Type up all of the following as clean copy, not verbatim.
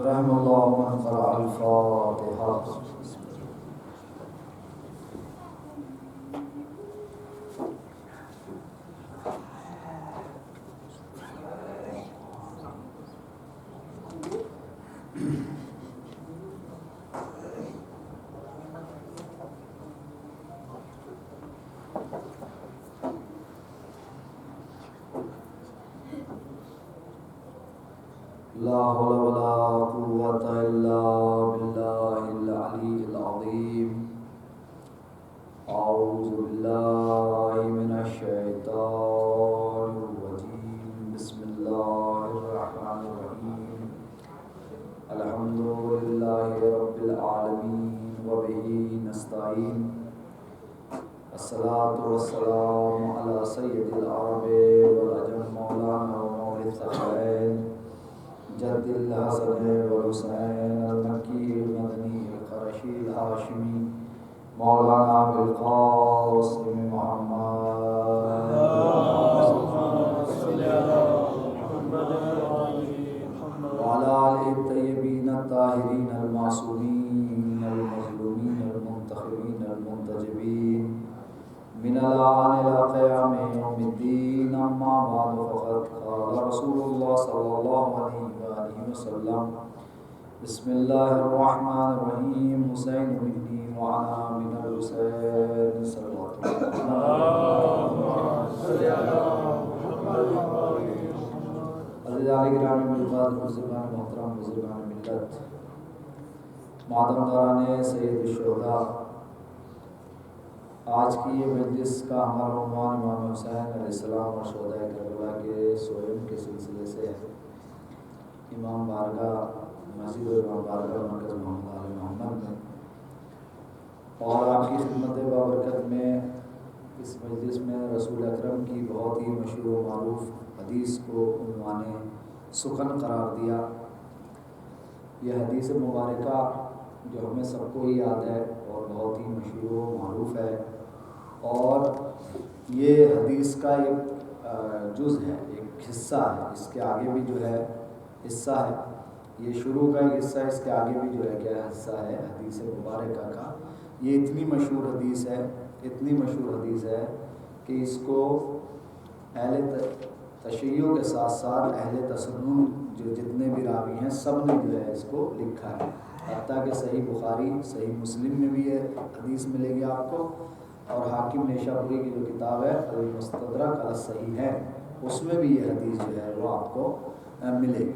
رحم اللہ من قرأ الفاتحہ. لا حول ولا قوة إلا بالله العلي العظيم. أعوذ بالله من الشيطان الرجيم. بسم الله الرحمن الرحيم. الحمد لله رب العالمين وبه نستعين. الصلاة والسلام على سيد العرب والعجم مولانا ومولى الثقلين جد الحسن والحسين المكي المدني القرشي الهاشمي مولانا بالقاسم محمد وعلى آله الطيبين الطاهرين المعصومين المظلومين المنتخبين المنتجبين من الآن إلى قيام يوم الدين. أما بعد فقد قال رسول الله صلى الله عليه وآله وسلم بسم الله الرحمن الرحيم. حسين مني وأنا من الحسين صلوات الله. عزیزان گرامی ملت، بزرگان محترم، بزرگان ملت، مادمداران سید الشہداء، آج کی یہ مجلس کا ہمارا عنوان امام حسین علیہ السلام اور شہداء کربلا کے سوئم کے سلسلے سے ہے. امام بارگاہ مسجد و امام بارگاہ مرکز محمد علی محمد میں اور آپ کی خدمت بابرکت میں اس مجلس میں رسول اکرم کی بہت ہی مشہور و معروف حدیث کو عنوان سخن قرار دیا. یہ حدیث مبارکہ جو ہمیں سب کو ہی یاد ہے اور بہت ہی مشہور و معروف ہے، اور یہ حدیث کا ایک جز ہے، ایک حصہ ہے. اس کے آگے بھی جو ہے حصہ ہے، یہ شروع کا ایک حصہ ہے، اس کے آگے بھی جو ہے کیا حصہ ہے حدیث مبارکہ کا. یہ اتنی مشہور حدیث ہے، اتنی مشہور حدیث ہے کہ اس کو اہل تشیع کے ساتھ ساتھ اہل تسنن جو جتنے بھی راوی ہیں سب نے جو ہے اس کو لکھا ہے. حتیٰ کہ صحیح بخاری، صحیح مسلم میں بھی یہ حدیث ملے گی آپ کو، اور حاکم نیشابوری کی جو کتاب ہے المستدرک علی الصحیح ہے اس میں بھی یہ حدیث جو ہے وہ آپ کو ملے گی.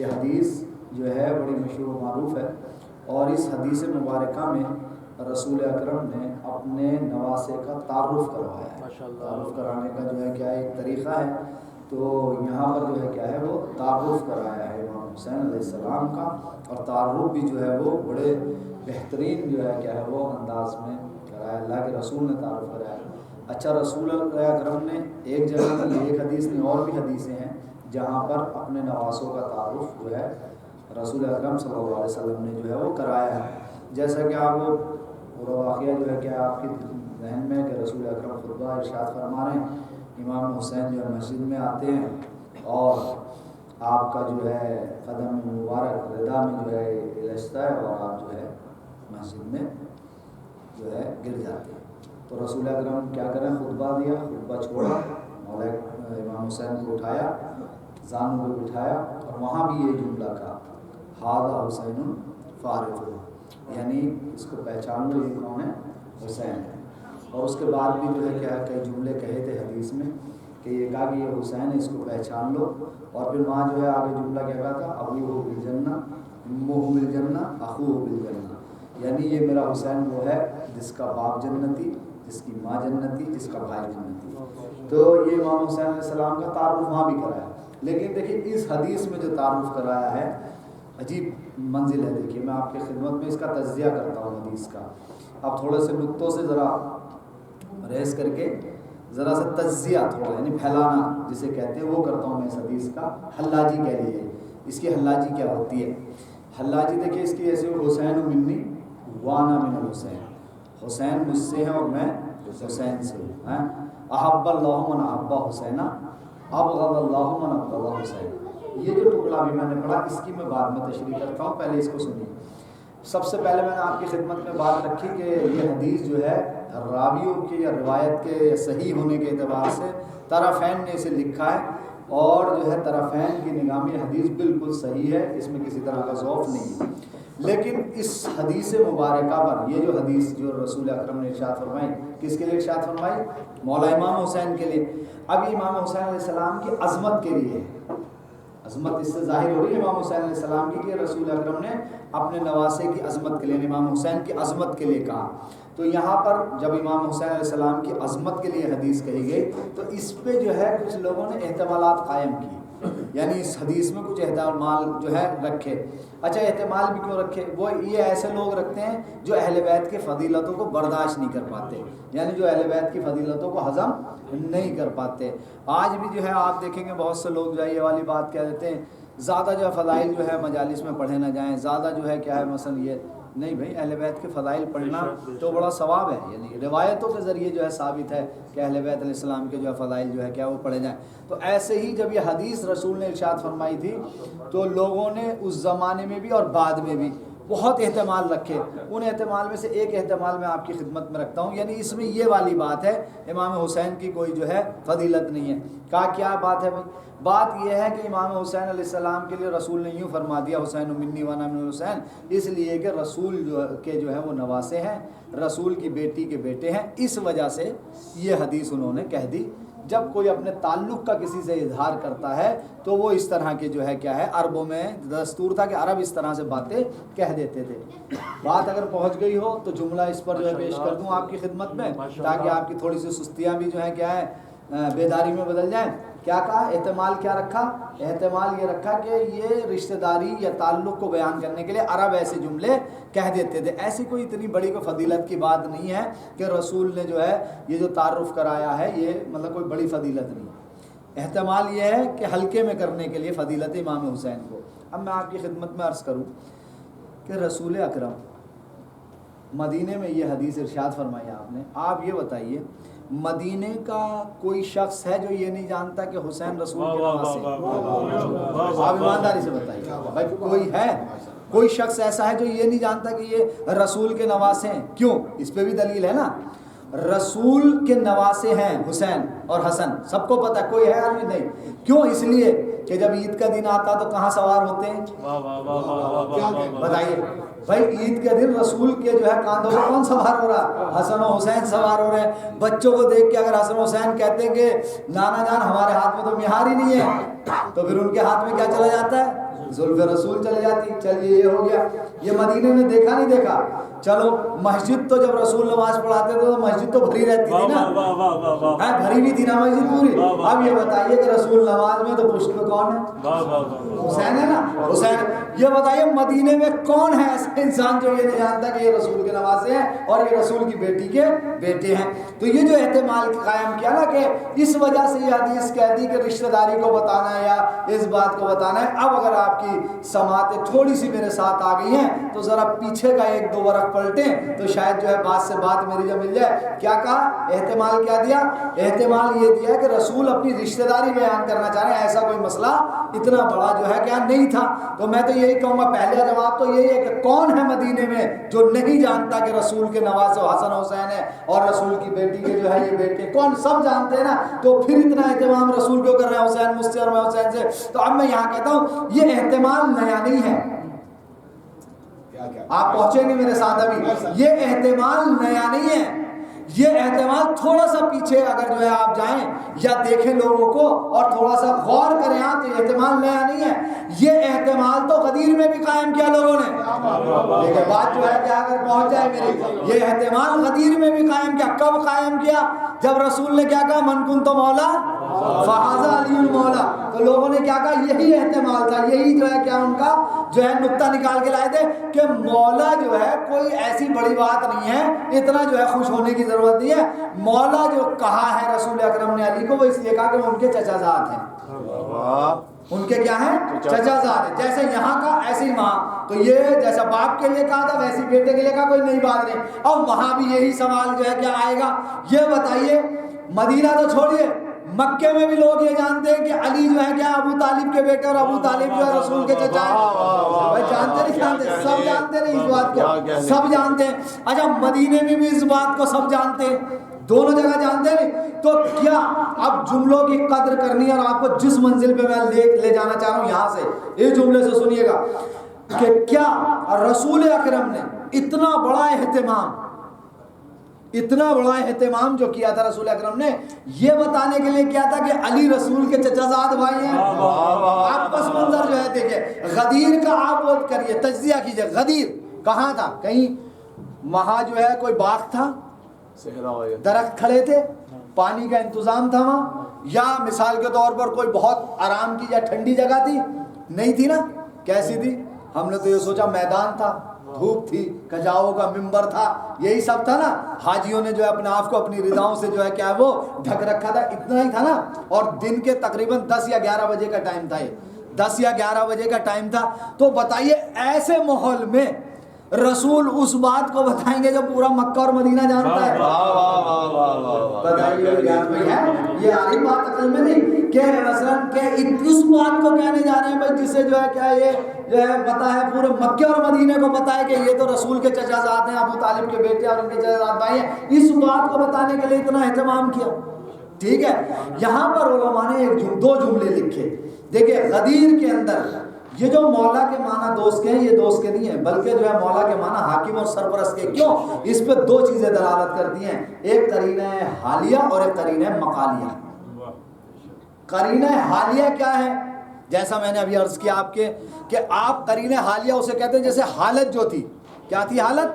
یہ حدیث جو ہے بڑی مشہور و معروف ہے، اور اس حدیث مبارکہ میں رسول اکرم نے اپنے نواسے کا تعارف کروایا ہے. تعارف کرانے کا جو ہے کیا ایک طریقہ ہے، تو یہاں پر جو ہے کیا ہے وہ تعارف کرایا ہے امام حسین علیہ السلام کا، اور تعارف بھی جو ہے وہ بڑے بہترین جو ہے کیا ہے وہ انداز میں کرایا. اللہ کے رسول نے تعارف کرایا. اچھا، رسول اکرم نے ایک جگہ کی ایک حدیث نہیں، اور بھی حدیثیں ہیں جہاں پر اپنے نواسوں کا تعارف جو ہے رسول اکرم صلی اللہ علیہ وسلم نے جو ہے وہ کرایا ہے. جیسا کہ آپ وہ واقعہ جو ہے کہ آپ کے ذہن میں کہ رسول اکرم خطبہ ارشاد فرما رہے ہیں، امام حسین جو ہے مسجد میں آتے ہیں اور آپ کا جو ہے قدم مبارک ردا میں جو ہے الجھتا ہے اور آپ جو ہے مسجد میں جو ہے گر جاتے ہیں. تو رسول اکرم کیا کریں، خطبہ دیا، خطبہ چھوڑا، مولا امام حسین کو اٹھایا، زانوں پہ بٹھایا، اور وہاں بھی یہ جملہ کہا، ھذا حسین فارغ، یعنی اس کو پہچان لو یہ کون ہے، حسین ہے. اور اس کے بعد بھی جو ہے کیا کئی جملے کہے تھے حدیث میں کہ یہ کہا کہ یہ حسین ہے، اس کو پہچان لو. اور پھر وہاں جو ہے آگے جملہ کیا کہا تھا، ابوہ بالجنہ امہ بالجنہ اخوہ بالجنہ، یعنی یہ میرا حسین وہ ہے جس کا باپ جنتی، جس کی ماں جنتی، جس کا بھائی جنتی. تو یہ امام حسین علیہ السلام کا تعارف وہاں بھی کرایا. لیکن دیکھیں اس حدیث میں جو تعارف کرایا ہے عجیب منزل ہے. دیکھیے میں آپ کی خدمت میں اس کا تجزیہ کرتا ہوں حدیث کا. اب تھوڑے سے نقطوں سے ذرا ریس کر کے ذرا سا تجزیہ تھوڑا یعنی پھیلانا جسے کہتے ہیں وہ کرتا ہوں میں اس حدیث کا. حلاجی کہہ لیجیے، اس کی حلاجی کیا ہوتی ہے. حلاجی دیکھیے اس کی ایسے حسین منی وانا من الحسین، حسین مجھ سے ہے اور میں حسین سے ہوں. احب اللہ من احب حسینہ ابغض اللہ من ابغض حسین. یہ جو ٹکڑا بھی میں نے پڑھا اس کی میں بعد میں تشریح کرتا ہوں، پہلے اس کو سنیے۔ سب سے پہلے میں نے آپ کی خدمت میں بات رکھی کہ یہ حدیث جو ہے راویوں کے یا روایت کے یا صحیح ہونے کے اعتبار سے طرفین نے اسے لکھا ہے، اور جو ہے طرفین کی نگاہ میں حدیث بالکل صحیح ہے، اس میں کسی طرح کا ضعف نہیں ہے۔ لیکن اس حدیث مبارکہ پر، یہ جو حدیث جو رسول اکرم نے ارشاد فرمائی، کس کے لیے ارشاد فرمائی؟ مولا امام حسین کے لیے۔ اب یہ امام حسین علیہ السلام کی عظمت کے لیے ہے، عظمت اس سے ظاہر ہو رہی ہے امام حسین علیہ السلام کی کہ رسول اکرم نے اپنے نواسے کی عظمت کے لیے، امام حسین کی عظمت کے لیے کہا۔ تو یہاں پر جب امام حسین علیہ السلام کی عظمت کے لیے حدیث کہی گئی تو اس پہ جو ہے کچھ لوگوں نے احتمالات قائم کی، یعنی اس حدیث میں کچھ احتمال جو ہے رکھے۔ اچھا احتمال بھی کیوں رکھے؟ وہ یہ ایسے لوگ رکھتے ہیں جو اہل بیت کی فضیلتوں کو برداشت نہیں کر پاتے، یعنی جو اہل بیت کی فضیلتوں کو ہضم نہیں کر پاتے۔ آج بھی جو ہے آپ دیکھیں گے بہت سے لوگ جو ہے یہ والی بات کہہ دیتے ہیں زیادہ جو ہے فضائل جو ہے مجالس میں پڑھے نہ جائیں، زیادہ جو ہے کیا ہے مثلا یہ نہیں بھائی، اہل بیت کے فضائل پڑھنا تو بڑا ثواب ہے، یعنی روایتوں کے ذریعے جو ہے ثابت ہے کہ اہل بیت علیہ السلام کے جو ہے فضائل جو ہے کیا وہ پڑھے جائیں۔ تو ایسے ہی جب یہ حدیث رسول نے ارشاد فرمائی تھی تو لوگوں نے اس زمانے میں بھی اور بعد میں بھی بہت احتمال رکھے۔ ان احتمال میں سے ایک احتمال میں آپ کی خدمت میں رکھتا ہوں، یعنی اس میں یہ والی بات ہے امام حسین کی کوئی جو ہے فضیلت نہیں ہے۔ کہا کیا بات ہے بھائی؟ بات یہ ہے کہ امام حسین علیہ السلام کے لیے رسول نے یوں فرما دیا حسین منی وانا من حسین، اس لیے کہ رسول جو ہے وہ نواسے ہیں، رسول کی بیٹی کے بیٹے ہیں، اس وجہ سے یہ حدیث انہوں نے کہہ دی۔ جب کوئی اپنے تعلق کا کسی سے اظہار کرتا ہے تو وہ اس طرح کے جو ہے کیا ہے، عربوں میں دستور تھا کہ عرب اس طرح سے باتیں کہہ دیتے تھے۔ بات اگر پہنچ گئی ہو تو جملہ اس پر جو ہے پیش کر دوں آپ کی خدمت میں تاکہ آپ کی تھوڑی سی سستیاں بھی جو ہے کیا ہے بیداری میں بدل جائیں۔ کیا کہا؟ احتمال کیا رکھا؟ احتمال یہ رکھا کہ یہ رشتہ داری یا تعلق کو بیان کرنے کے لیے عرب ایسے جملے کہہ دیتے تھے۔ ایسی کوئی اتنی بڑی کوئی فضیلت کی بات نہیں ہے کہ رسول نے جو ہے یہ جو تعارف کرایا ہے یہ مطلب کوئی بڑی فضیلت نہیں۔ احتمال یہ ہے کہ ہلکے میں کرنے کے لیے فضیلت امام حسین کو۔ اب میں آپ کی خدمت میں عرض کروں کہ رسول اکرم مدینے میں یہ حدیث ارشاد فرمائی آپ نے، آپ یہ بتائیے مدینے کا کوئی شخص ہے جو یہ نہیں جانتا کہ حسین رسول کے نواسے ہیں؟ آپ ایمانداری سے بتائیے بھائی، کوئی ہے؟ کوئی شخص ایسا ہے جو یہ نہیں جانتا کہ یہ رسول کے نواسے ہیں؟ کیوں؟ اس پہ بھی دلیل ہے نا، رسول کے نواسے ہیں حسین اور حسن، سب کو پتہ، کوئی ہے آدمی نہیں؟ کیوں؟ اس لیے کہ جب عید کا دن آتا تو کہاں سوار ہوتے ہیں؟ بتائیے بھائی، عید کے دن رسول کے جو ہے کاندھوں پر کون سوار ہو رہا؟ حسن و حسین سوار ہو رہے ہیں۔ بچوں کو دیکھ کے اگر حسن و حسین کہتے ہیں کہ نانا جان ہمارے ہاتھ میں تو مہار ہی نہیں ہے، تو پھر ان کے ہاتھ میں کیا چلا جاتا ہے؟ زلف رسول چلی جاتی۔ چلیے یہ ہو گیا، یہ مدینے نے دیکھا نہیں دیکھا؟ چلو مسجد تو جب رسول نماز پڑھاتے تھے تو مسجد تو بھری رہتی تھی نا، بھری بھی تھی نا مسجد پوری۔ اب یہ بتائیے کہ رسول نماز میں تو پشت میں کون ہے؟ حسین ہے نا، حسین۔ یہ بتائیے مدینے میں کون ہے ایسا انسان جو یہ نہیں جانتا کہ یہ رسول کے نواسے ہیں اور یہ رسول کی بیٹی کے بیٹے ہیں؟ تو یہ جو احتمال قائم کیا نا کہ اس وجہ سے یہ حدیث کہہ دی کہ رشتہ داری کو بتانا ہے یا اس بات کو بتانا ہے۔ اب اگر آپ کی سماعتیں تھوڑی سی میرے ساتھ آ گئی ہیں تو ذرا پیچھے کا ایک دو ورق پلٹیں تو شاید جو ہے بات سے بات میری جو مل جائے۔ کیا کہا؟ احتمال کیا دیا؟ احتمال یہ دیا کہ رسول اپنی رشتہ داری بیان کرنا چاہ رہے ہیں، ایسا کوئی مسئلہ اتنا بڑا جو ہے کیا نہیں تھا۔ تو میں تو یہی کہوں گا، پہلا جواب تو یہی ہے کہ کون ہے مدینے میں جو نہیں جانتا کہ رسول کے نواسے حسن حسین ہے اور رسول کی بیٹی کے جو ہے یہ بیٹے؟ کون؟ سب جانتے ہیں نا، تو پھر اتنا اہتمام رسول کیوں کر رہے ہیں حسین مجھ سے اور میں حسین سے؟ تو اب میں یہاں کہتا ہوں یہ احتمال نیا نہیں ہے، آپ پہنچیں گے میرے ساتھ ابھی، یہ احتمال نیا نہیں ہے۔ یہ احتمال تھوڑا سا پیچھے اگر جو ہے آپ جائیں یا دیکھیں لوگوں کو اور تھوڑا سا غور کریں تو یہ احتمال نیا نہیں ہے۔ یہ احتمال تو غدیر میں بھی قائم کیا لوگوں نے، لیکن بات جو ہے کہ اگر پہنچ جائے میری، یہ احتمال غدیر میں بھی قائم کیا۔ کب قائم کیا؟ جب رسول نے کیا کہا؟ من کنت مولا فہذا علی المولا۔ تو لوگوں نے کیا کہا؟ یہی احتمال تھا، یہی جو ہے کیا ان کا جو ہے نقطہ نکال کے لائے تھے کہ مولا جو ہے کوئی ایسی بڑی بات نہیں ہے، اتنا جو ہے خوش ہونے کی ضرورت نہیں ہے۔ مولا جو کہا ہے رسول اکرم نے علی کو، وہ اس لیے کہا کہ وہ ان کے چچا زاد ہیں۔ ان کے کیا ہیں؟ چچا زاد ہیں۔ جیسے یہاں کا ایسے ہی وہاں، تو یہ جیسا باپ کے لیے کہا تھا ویسی بیٹے کے لیے کہا، کوئی نئی بات نہیں۔ اب وہاں بھی یہی سوال جو ہے کیا آئے گا؟ یہ بتائیے مدینہ تو چھوڑیے، مکے میں بھی لوگ یہ جانتے ہیں کہ علی جو ہے کیا ابو طالب کے بیٹے اور ابو طالب جو ہے رسول کے چچا ہیں. بھائی جانتے نہیں جانتے؟ سب جانتے نہیں اس بات کو، سب جانتے ہیں. اچھا مدینے میں بھی اس بات کو سب جانتے ہیں، دونوں جگہ جانتے نہیں. تو کیا اب جملوں کی قدر کرنی ہے، اور آپ کو جس منزل پہ میں لے جانا چاہ رہا ہوں یہاں سے اس جملے سے سنیے گا کہ کیا رسول اکرم نے اتنا بڑا اہتمام جو کیا تھا رسول اکرم نے، یہ بتانے کے لیے کیا تھا کہ علی رسول کے چچا زاد بھائی ہیں. آپ پس منظر جو ہے دیکھیں، غدیر کا آپ وہ کریے، تجزیہ کیجئے. غدیر کہاں تھا؟ کہیں وہاں جو ہے کوئی باغ تھا، درخت کھڑے تھے، پانی کا انتظام تھا وہاں، یا مثال کے طور پر کوئی بہت آرام کی یا ٹھنڈی جگہ تھی؟ نہیں تھی نا. کیسی تھی؟ ہم نے تو یہ سوچا میدان تھا، دھوپ تھی، کجاؤ کا ممبر تھا، یہی سب تھا نا. حاجیوں نے جو ہے اپنے آپ کو اپنی رداؤں سے جو ہے کیا وہ ڈھک رکھا تھا، اتنا ہی تھا نا. اور دن کے تقریباً 10 یا 11 بجے کا ٹائم تھا، یہ 10 یا 11 بجے کا ٹائم تھا. تو بتائیے ایسے ماحول میں رسول اس بات کو بتائیں گے جو پورا مکہ اور مدینہ جانتا ہے. بتائیے یہ آ رہی بات عقل میں نہیں کہ مثلا کہ اس بات کو کہنے جا رہے ہیں بھائی جسے جو ہے کیا یہ جو ہے پتا ہے پورے مکے اور مدینے کو پتا ہے کہ یہ تو رسول کے چچا زاد ہیں، ابو طالب کے بیٹے اور ان کے چچا زاد بھائی ہیں. اس بات کو بتانے کے لیے اتنا اہتمام کیا. ٹھیک ہے، یہاں پر علماء نے دو جملے لکھے. دیکھیں غدیر کے اندر یہ جو مولا کے معنی دوست کے ہیں، یہ دوست کے نہیں ہیں، بلکہ جو ہے مولا کے معنی حاکم اور سرپرست کے. کیوں؟ اس پہ دو چیزیں دلالت کرتی ہیں، ایک قرینہ حالیہ اور ایک قرینہ مقالیہ. قرینہ حالیہ کیا ہے؟ جیسا میں نے ابھی عرض کیا آپ کے کہ آپ قرینہ حالیہ اسے کہتے ہیں جیسے حالت جو تھی، کیا تھی حالت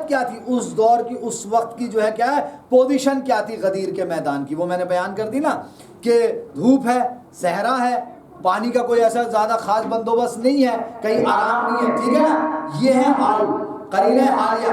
کیا تھی اس دور کی، اس وقت کی جو ہے کیا ہے پوزیشن کیا تھی غدیر کے میدان کی، وہ میں نے بیان کر دی نا کہ دھوپ ہے، صحرا ہے، پانی کا کوئی ایسا زیادہ خاص بندوبست نہیں ہے، کہیں آرام نہیں ہے. ٹھیک ہے نا، یہ ہے حال قرینہ حالیہ.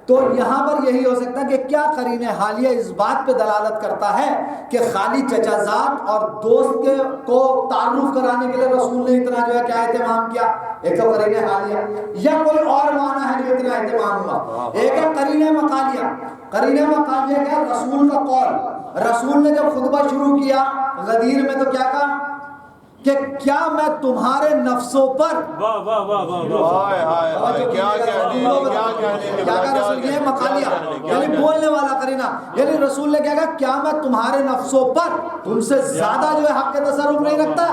تو یہاں پر یہی ہو سکتا ہے کہ کیا قرینہ حالیہ اس بات پہ دلالت کرتا ہے کہ خالی چچا زاد اور دوست کے کو تعارف کرانے کے لیے رسول نے اتنا جو ہے کیا اہتمام کیا؟ ایک تو قرینہ حالیہ، یا کوئی اور معنی ہے جو اتنا اہتمام ہوا. ایک ہے قرینہ مقالیہ. قرینہ مقالیہ کیا؟ رسول کا قول. رسول نے جب خطبہ شروع کیا غدیر میں تو کیا کہا کہ کیا میں تمہارے نفسوں پر یہ مقالیہ یعنی بولنے والا قرینہ، یعنی رسول نے کیا کہا کیا میں تمہارے نفسوں پر تم سے زیادہ جو ہے حق کے تصرف نہیں رکھتا؟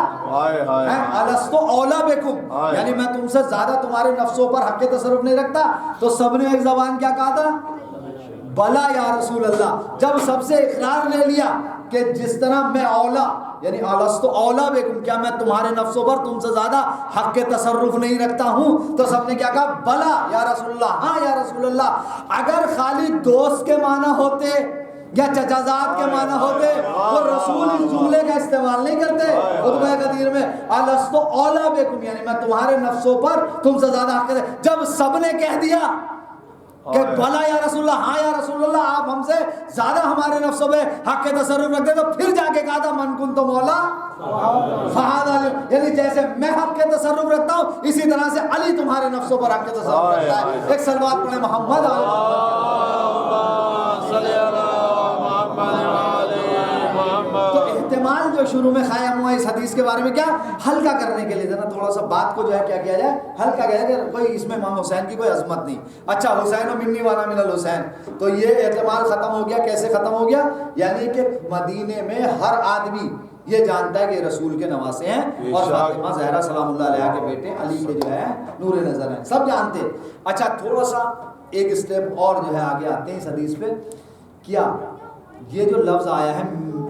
الست اولا بکم، یعنی میں تم سے زیادہ تمہارے نفسوں پر حق کے تصرف نہیں رکھتا. تو سب نے ایک زبان کیا کہا تھا؟ بلا یا رسول اللہ. جب سب سے اقرار لے لیا کہ جس طرح میں اولا یعنی الست اولا بکم، کیا میں تمہارے نفسوں پر تم سے زیادہ حق کے تصرف نہیں رکھتا ہوں؟ تو سب نے کیا کہا؟ بلا یا رسول اللہ، ہاں یا رسول اللہ. اگر خالی دوست کے معنی ہوتے یا چچا زاد کے معنی ہوتے تو رسول اس جملے کا استعمال نہیں کرتے خطبہ غدیر میں الست اولا بکم، یعنی میں تمہارے نفسوں پر تم سے زیادہ حق. جب سب نے کہہ دیا کہ بھلا یا رسول اللہ، ہاں یا رسول اللہ، آپ ہم سے زیادہ ہمارے نفسوں پہ حق کے تصرف رکھتے، تو پھر جا کے کہا تھا من کنت مولا فہذا علی، یعنی جیسے میں حق کے تصرف رکھتا ہوں اسی طرح سے علی تمہارے نفسوں پر حق کے تصرف رکھتا ہے. ایک صلوات پڑھیں محمد تو احتمال جو شروع میں قائم ہوا اس حدیث کے بارے میں کیا ہلکا کرنے کے لیے ذرا تھوڑا سا بات کو جو ہے کیا کیا جائے ہلکا کیا جائے کہ کوئی اس میں امام حسین کی کوئی عظمت نہیں. اچھا حسین و منی والا من الحسین، تو یہ احتمال ختم ہو گیا. کیسے ختم ہو گیا؟ یعنی کہ مدینے میں ہر آدمی یہ جانتا ہے کہ رسول کے نواسے ہیں اور فاطمہ زہرا سلام اللہ علیہ کے بیٹے علی کے جو ہے نور نظر ہیں، سب جانتے ہیں. اچھا تھوڑا سا ایک اسٹیپ اور جو ہے آگے آتے ہیں اس حدیث پہ. کیا یہ جو لفظ آیا ہے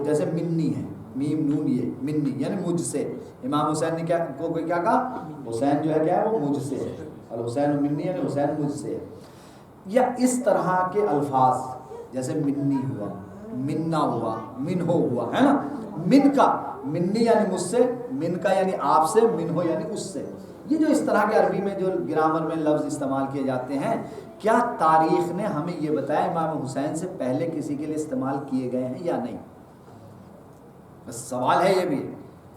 جیسے منی ہے، میم نون، یہ منی یعنی مجھ سے، امام حسین نے کیا کہا؟ حسین جو ہے کیا ہے وہ مجھ سے ہے. الحسین منی یعنی حسین مجھ سے ہے. یا اس طرح کے الفاظ جیسے منی ہوا، منا ہوا، منہو ہوا، ہے نا. من کا منی یعنی مجھ سے، من کا یعنی آپ سے، منہو یعنی اس سے. یہ جو اس طرح کے عربی میں جو گرامر میں لفظ استعمال کیے جاتے ہیں، کیا تاریخ نے ہمیں یہ بتایا امام حسین سے پہلے کسی کے لیے استعمال کیے گئے ہیں یا نہیں؟ بس سوال ہے یہ بھی.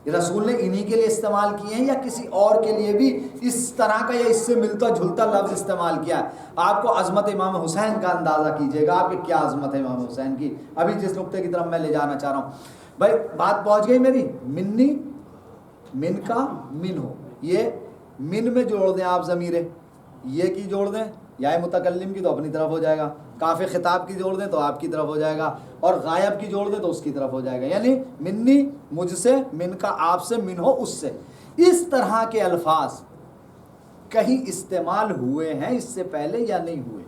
رسول نے انہی کے لیے استعمال کیے ہیں یا کسی اور کے لیے بھی اس طرح کا یا اس سے ملتا جھلتا لفظ استعمال کیا ہے؟ آپ کو عظمت امام حسین کا اندازہ کیجئے گا، آپ کی کیا عظمت ہے امام حسین کی۔ ابھی جس نقطے کی طرف میں لے جانا چاہ رہا ہوں بھائی، بات پہنچ گئی میری، منی، من کا من ہو، یہ من میں جوڑ دیں آپ ضمیریں، یہ کی جوڑ دیں یا متکلم کی تو اپنی طرف ہو جائے گا، کاف خطاب کی جوڑ دیں تو آپ کی طرف ہو جائے گا، اور غائب کی جوڑ دیں تو اس کی طرف ہو جائے گا، یعنی منی مجھ سے، من کا آپ سے، من ہو اس سے۔ اس طرح کے الفاظ کہیں استعمال ہوئے ہیں اس سے پہلے یا نہیں ہوئے؟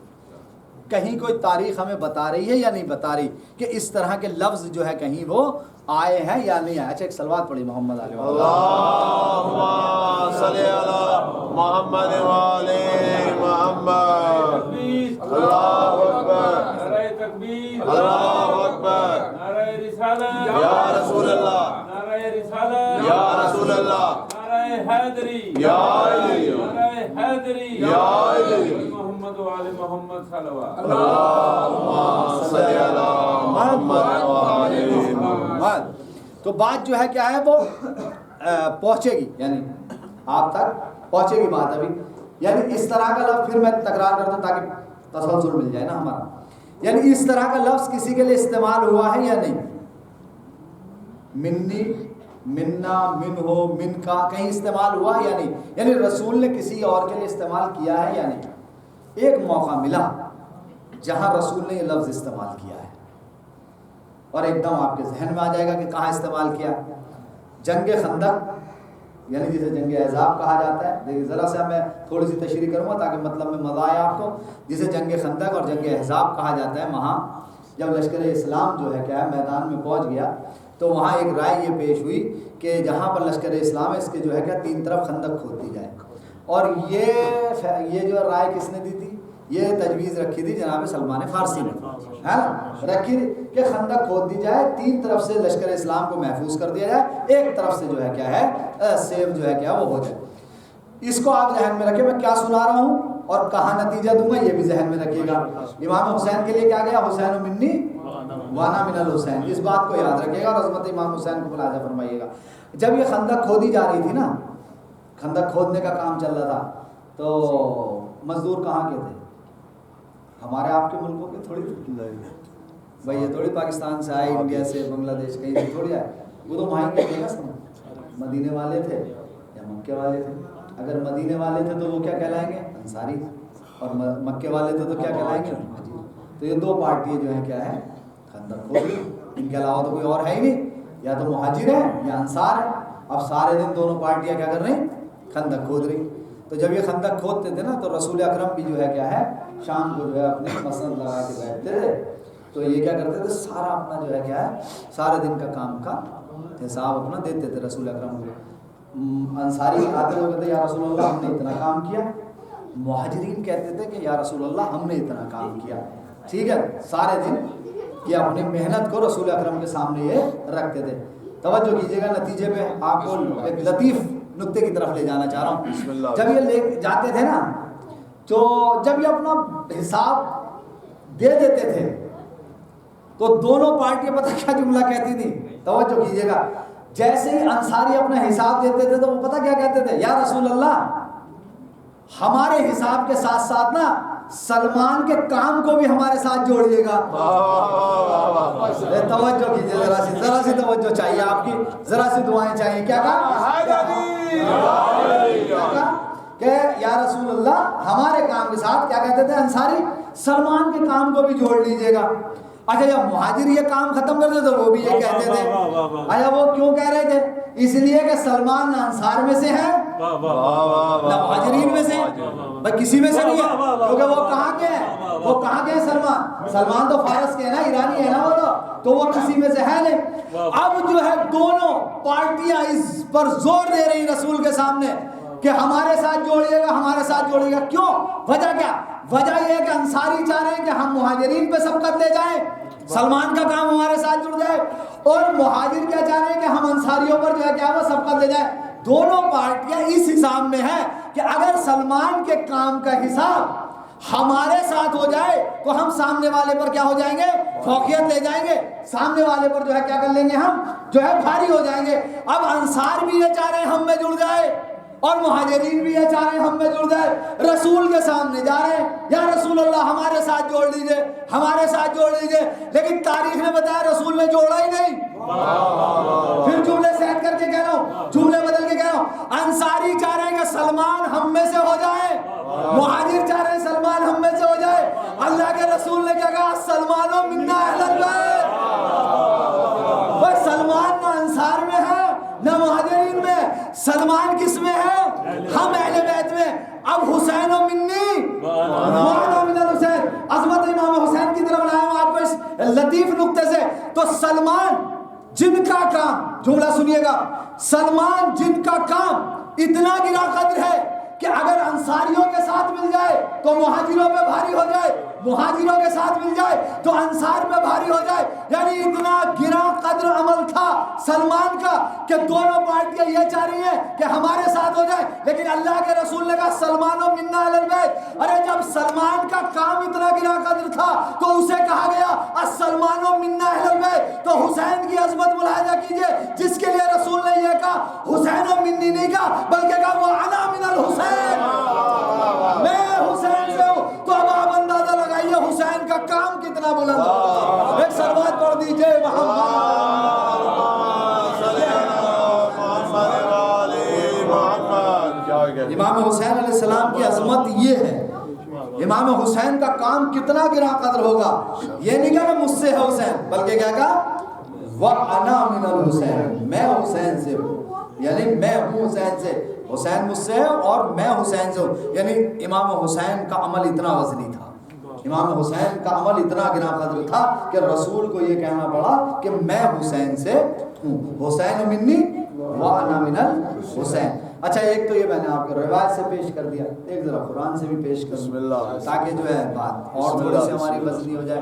کہیں کوئی تاریخ ہمیں بتا رہی ہے یا نہیں بتا رہی کہ اس طرح کے لفظ جو ہے کہیں وہ آئے ہیں یا نہیں آئے؟ اچھا ایک صلوات پڑھی محمد علیہ اللہم صلی علی محمد وعلی محمد۔ اللہ اکبر، نعرہ تکبیر، اللہ اکبر، نعرہ رسالت، یا رسول اللہ، نعرہ رسالت، یا رسول اللہ، نعرہ حیدری، یا علی، نعرہ حیدری، یا علی، محمد وعلی محمد صلوات۔ اللہم صلی علی محمد وعلی محمد۔ تو بات جو ہے کیا ہے وہ پہنچے گی، یعنی آپ تک پہنچے گی بات ابھی، یعنی اس طرح کا لفظ، پھر میں تکرار کر دوں تاکہ تسلسل مل جائے نا ہمارا، یعنی اس طرح کا لفظ کسی کے لیے استعمال ہوا ہے یا نہیں؟ منی، منا، من ہو، من کا کہیں استعمال ہوا یا نہیں؟ یعنی رسول نے کسی اور کے لیے استعمال کیا ہے یا نہیں؟ ایک موقع ملا جہاں رسول نے یہ لفظ استعمال کیا ہے، اور ایک دم آپ کے ذہن میں آ جائے گا کہ کہاں استعمال کیا۔ جنگ خندق، یعنی جسے جنگ احزاب کہا جاتا ہے، دیکھیے ذرا سا میں تھوڑی سی تشریح کروں گا تاکہ مطلب میں مزہ آئے آپ کو۔ جسے جنگ خندق اور جنگ احزاب کہا جاتا ہے، وہاں جب لشکر اسلام جو ہے کیا ہے میدان میں پہنچ گیا تو وہاں ایک رائے یہ پیش ہوئی کہ جہاں پر لشکر اسلام ہے اس کے جو ہے کیا تین طرف خندق کھود دی جائے، اور یہ جو رائے کس نے دی تھی؟ یہ تجویز رکھی تھی جناب سلمان فارسی نے، ہے نا، رکھی تھی کہ خندق کھود دی جائے، تین طرف سے لشکر اسلام کو محفوظ کر دیا جائے، ایک طرف سے جو ہے کیا ہے سیف جو ہے کیا وہ ہو جائے۔ اس کو آپ ذہن میں رکھیں، میں کیا سنا رہا ہوں اور کہاں نتیجہ دوں گا یہ بھی ذہن میں رکھیے گا۔ امام حسین کے لیے کیا گیا؟ حسین منی وانا من الحسین، اس بات کو یاد رکھیے گا اور عظمت امام حسین کو ملاحظہ فرمائیے گا۔ جب یہ خندق کھودی جا رہی تھی نا، خندق کھودنے کا کام چل رہا تھا، تو مزدور کہاں کے تھے؟ ہمارے آپ کے ملکوں کے تھوڑی بھائی، یہ تھوڑی پاکستان سے آئے، انڈیا سے، بنگلہ دیش کہیں سے تھوڑی آئے، وہ تو وہیں کے تھے نا، سب مدینے والے تھے یا مکے والے تھے۔ اگر مدینے والے تھے تو وہ کیا کہلائیں گے؟ انصاری، اور مکے والے تھے تو کیا کہلائیں گے؟ مہاجر۔ تو یہ دو پارٹیاں جو ہیں کیا ہے خندق کھود لی، ان کے علاوہ تو کوئی اور ہے ہی نہیں، یا تو مہاجر ہے یا انصار ہے۔ اب سارے دن دونوں پارٹیاں کیا کر رہی ہیں؟ خندق کھود رہی۔ تو جب یہ خندق کھودتے تھے نا تو رسول اکرم بھی جو ہے کیا ہے شام کو جو ہے اپنے مسند لگا کے بیٹھتے تھے، تو یہ کیا کرتے تھے سارا اپنا جو ہے کیا ہے سارے دن کا کام کا حساب اپنا دیتے تھے رسول اکرم کو۔ انصاری آتے تو کہتے یا رسول اللہ ہم نے اتنا کام کیا، مہاجرین کہتے تھے کہ یا رسول اللہ ہم نے اتنا کام کیا، ٹھیک ہے، سارے دن یہ اپنی محنت کو رسول اکرم کے سامنے یہ رکھتے تھے۔ توجہ کیجیے گا، نتیجے پہ آپ کو ایک لطیف نقطے کی طرف لے جانا چاہ رہا ہوں۔ جب یہ لے جاتے تھے نا تو جب یہ اپنا حساب دے دیتے تھے تو دونوں پارٹیاں پتہ کیا جملہ کہتی تھی؟ توجہ کیجیے گا، جیسے ہی انصاری اپنا حساب دیتے تھے تو وہ پتہ کیا کہتے تھے؟ یا رسول اللہ ہمارے حساب کے ساتھ ساتھ نا سلمان کے کام کو بھی ہمارے ساتھ جوڑیے گا۔ توجہ کیجیے، ذرا سی توجہ چاہیے آپ کی، ذرا سی دعائیں چاہیے۔ کیا کہا کہ یا رسول اللہ ہمارے کام کے ساتھ کیا کہتے تھے انصاری؟ سلمان کے کام کو بھی جوڑ لیجیے گا۔ اچھا جب مہاجر یہ کام ختم کرتے تو وہ بھی یہ کہتے تھے۔ اچھا وہ کیوں کہہ رہے تھے؟ اس لیے کہ سلمان نہ انصار میں سے ہے نہ مہاجرین میں سے، بھائی کسی میں سے نہیں ہے، کیونکہ وہ کہاں کے ہیں؟ وہ کہاں کے ہیں؟ سلمان تو فارس کے ہے نا، ایرانی ہے نا وہ تو وہ کسی میں سے ہے نہیں۔ اب جو ہے دونوں پارٹیاں اس پر زور دے رہی رسول کے سامنے کہ ہمارے ساتھ جوڑیے گا، ہمارے ساتھ جوڑیے گا۔ کیوں؟ وجہ کیا؟ وجہ یہ ہے کہ انصاری چاہ رہے ہیں کہ ہم مہاجرین پہ سبقت لے جائیں، سلمان کا کام ہمارے ساتھ جڑ جائے، اور مہاجر کیا چاہ رہے ہیں کہ ہم انصاریوں پر جو ہے کیا وہ سبقت لے جائیں۔ دونوں پارٹیاں اس حساب میں ہیں کہ اگر سلمان کے کام کا حساب ہمارے ساتھ ہو جائے تو ہم سامنے والے پر کیا ہو جائیں گے؟ فوقیت لے جائیں گے، سامنے والے پر جو ہے کیا کر لیں گے؟ ہم جو ہے بھاری ہو جائیں گے۔ اب انصار بھی یہ چاہ رہے ہیں ہم میں جڑ جائے، اور مہاجرین بھی یہ چاہ رہے ہیں ہم میں جڑ جائے، رسول کے سامنے جا رہے ہیں یا رسول اللہ ہمارے ساتھ جوڑ لیجئے، ہمارے ساتھ جوڑ لیجئے، لیکن تاریخ نے بتایا رسول نے جوڑا ہی نہیں۔ پھر جملے سیٹ کر کے کہہ رہا ہوں، جملے بدل کے کہہ رہا ہوں، انصاری چاہ رہے ہیں کہ سلمان ہم میں سے ہو جائے، مہاجر چاہ رہے ہیں سلمان ہم میں سے ہو جائے۔ اللہ کے رسول نے کیا کہا؟ سلمان و منا اہل البیت۔ بس سلمان نہ انصار میں ہے نہ مہاجرین میں، سلمان کس میں ہے؟ ہم اہل بیت میں۔ اب حسین و منی وانا من الحسین، عظمت امام حسین کی طرف لایا ہوں آپ کو اس لطیف نقطے سے۔ تو سلمان جن کا کام، جملہ سنیے گا، سلمان جن کا کام اتنا گرا قدر ہے کہ اگر انصاریوں کے ساتھ مل جائے تو مہاجروں پہ بھاری ہو جائے، مہاجروں کے ساتھ مل جائے تو انصار پہ بھاری ہو جائے، یعنی اتنا گرا قدر عمل تھا سلمان کا کہ دونوں پارٹیاں یہ چاہ رہی ہیں کہ ہمارے ساتھ ہو جائے، لیکن اللہ کے رسول نے کہا سلمان و منا اہل البیت۔ ارے جب سلمان کا کام اتنا گرا قدر تھا تو اسے کہا گیا السلمان و منا اہل البیت۔ تو حسین کی عظمت ملاحظہ کیجئے، جس کے لیے رسول نے یہ کہا حسین و منی نہیں کہا بلکہ کہا وہ انا من الحسین، میں حسین سے ہوں۔ تو اب آپ اندازہ لگائیے حسین کا کام کتنا بلند ہے۔ ایک صلوات پڑھ دیجئے امام حسین علیہ السلام کی عظمت یہ ہے۔ امام حسین کا کام کتنا گرا قدر ہوگا، یہ نہیں کہا کہ مجھ سے ہے حسین، بلکہ کیا کہا وَأَنَا مِنَ الْحُسَيْن، میں حسین سے ہوں، یعنی میں ہوں حسین سے، حسین مجھ سے ہے اور میں حسین سے ہوں۔ یعنی امام حسین کا عمل اتنا وزنی تھا، امام حسین کا عمل اتنا گرا قدر تھا کہ رسول کو یہ کہنا پڑا کہ میں حسین سے ہوں، حسین منی وَأَنَا مِنَ الْحُسَيْن۔ اچھا ایک تو یہ میں نے آپ کو روایت سے پیش کر دیا، ایک ذرا قرآن سے بھی پیش کر دیا تاکہ جو ہے بات اور تھوڑی سی ہماری وزنی ہو جائے۔